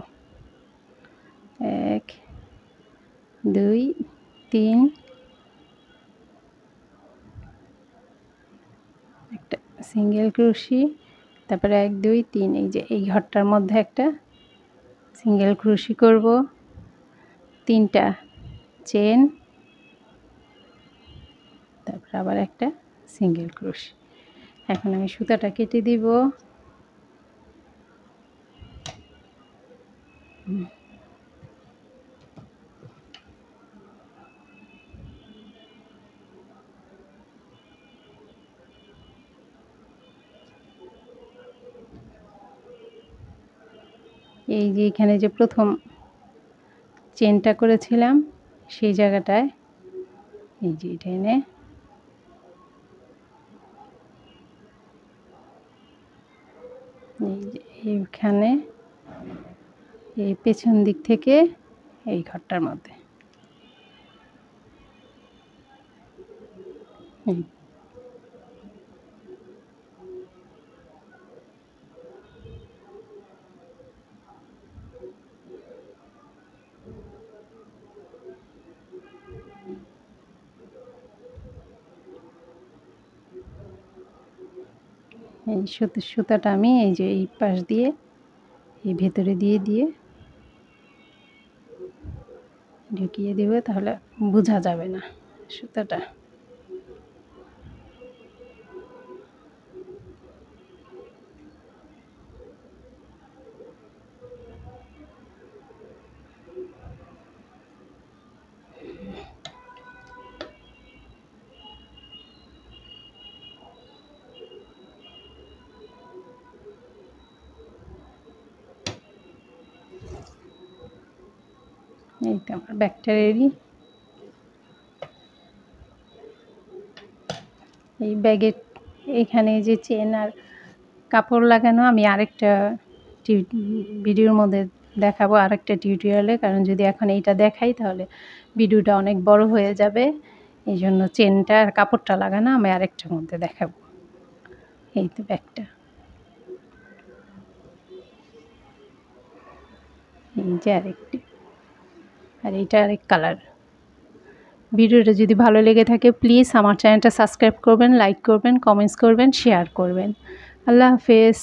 1 2 3, একটা সিঙ্গেল ক্রোশি, তারপরে 1 2 3, এই যে এই ঘরটার মধ্যে একটা সিঙ্গেল ক্রোশি করব, 3টা চেন, আবার একটা সিঙ্গেল ক্রোশে। এখন আমি সুতাটা কেটে দিব। এই যে এখানে যে প্রথম চেনটা করেছিলাম সেই জায়গাটায় এই যে এটা এনে এই যে এইখানে এই পেছন দিক থেকে এই ঘরটার মধ্যে এই সুতাটা আমি এই যে এই পাশ দিয়ে এই ভেতরে দিয়ে ঢুকিয়ে দেব, তাহলে বোঝা যাবে না সুতাটা। এই তো আমার ব্যাগটা রেডি। এই ব্যাগের এখানে যে চেন আর কাপড় লাগানো আমি আরেকটা ভিডিওর মধ্যে দেখাবো, আরেকটা টিউটোরিয়ালে, কারণ যদি এখন এইটা দেখাই তাহলে ভিডিওটা অনেক বড় হয়ে যাবে। এই জন্য চেনটা আর কাপড়টা লাগানো আমি আরেকটার মধ্যে দেখাবো। এই তো ব্যাগটা, এই যে আরেকটি, আর এইটা আরেক কালার। ভিডিওটা যদি ভালো লেগে থাকে প্লিজ আমার চ্যানেলটা সাবস্ক্রাইব করবেন, লাইক করবেন, কমেন্টস করবেন, শেয়ার করবেন। আল্লাহ হাফেজ।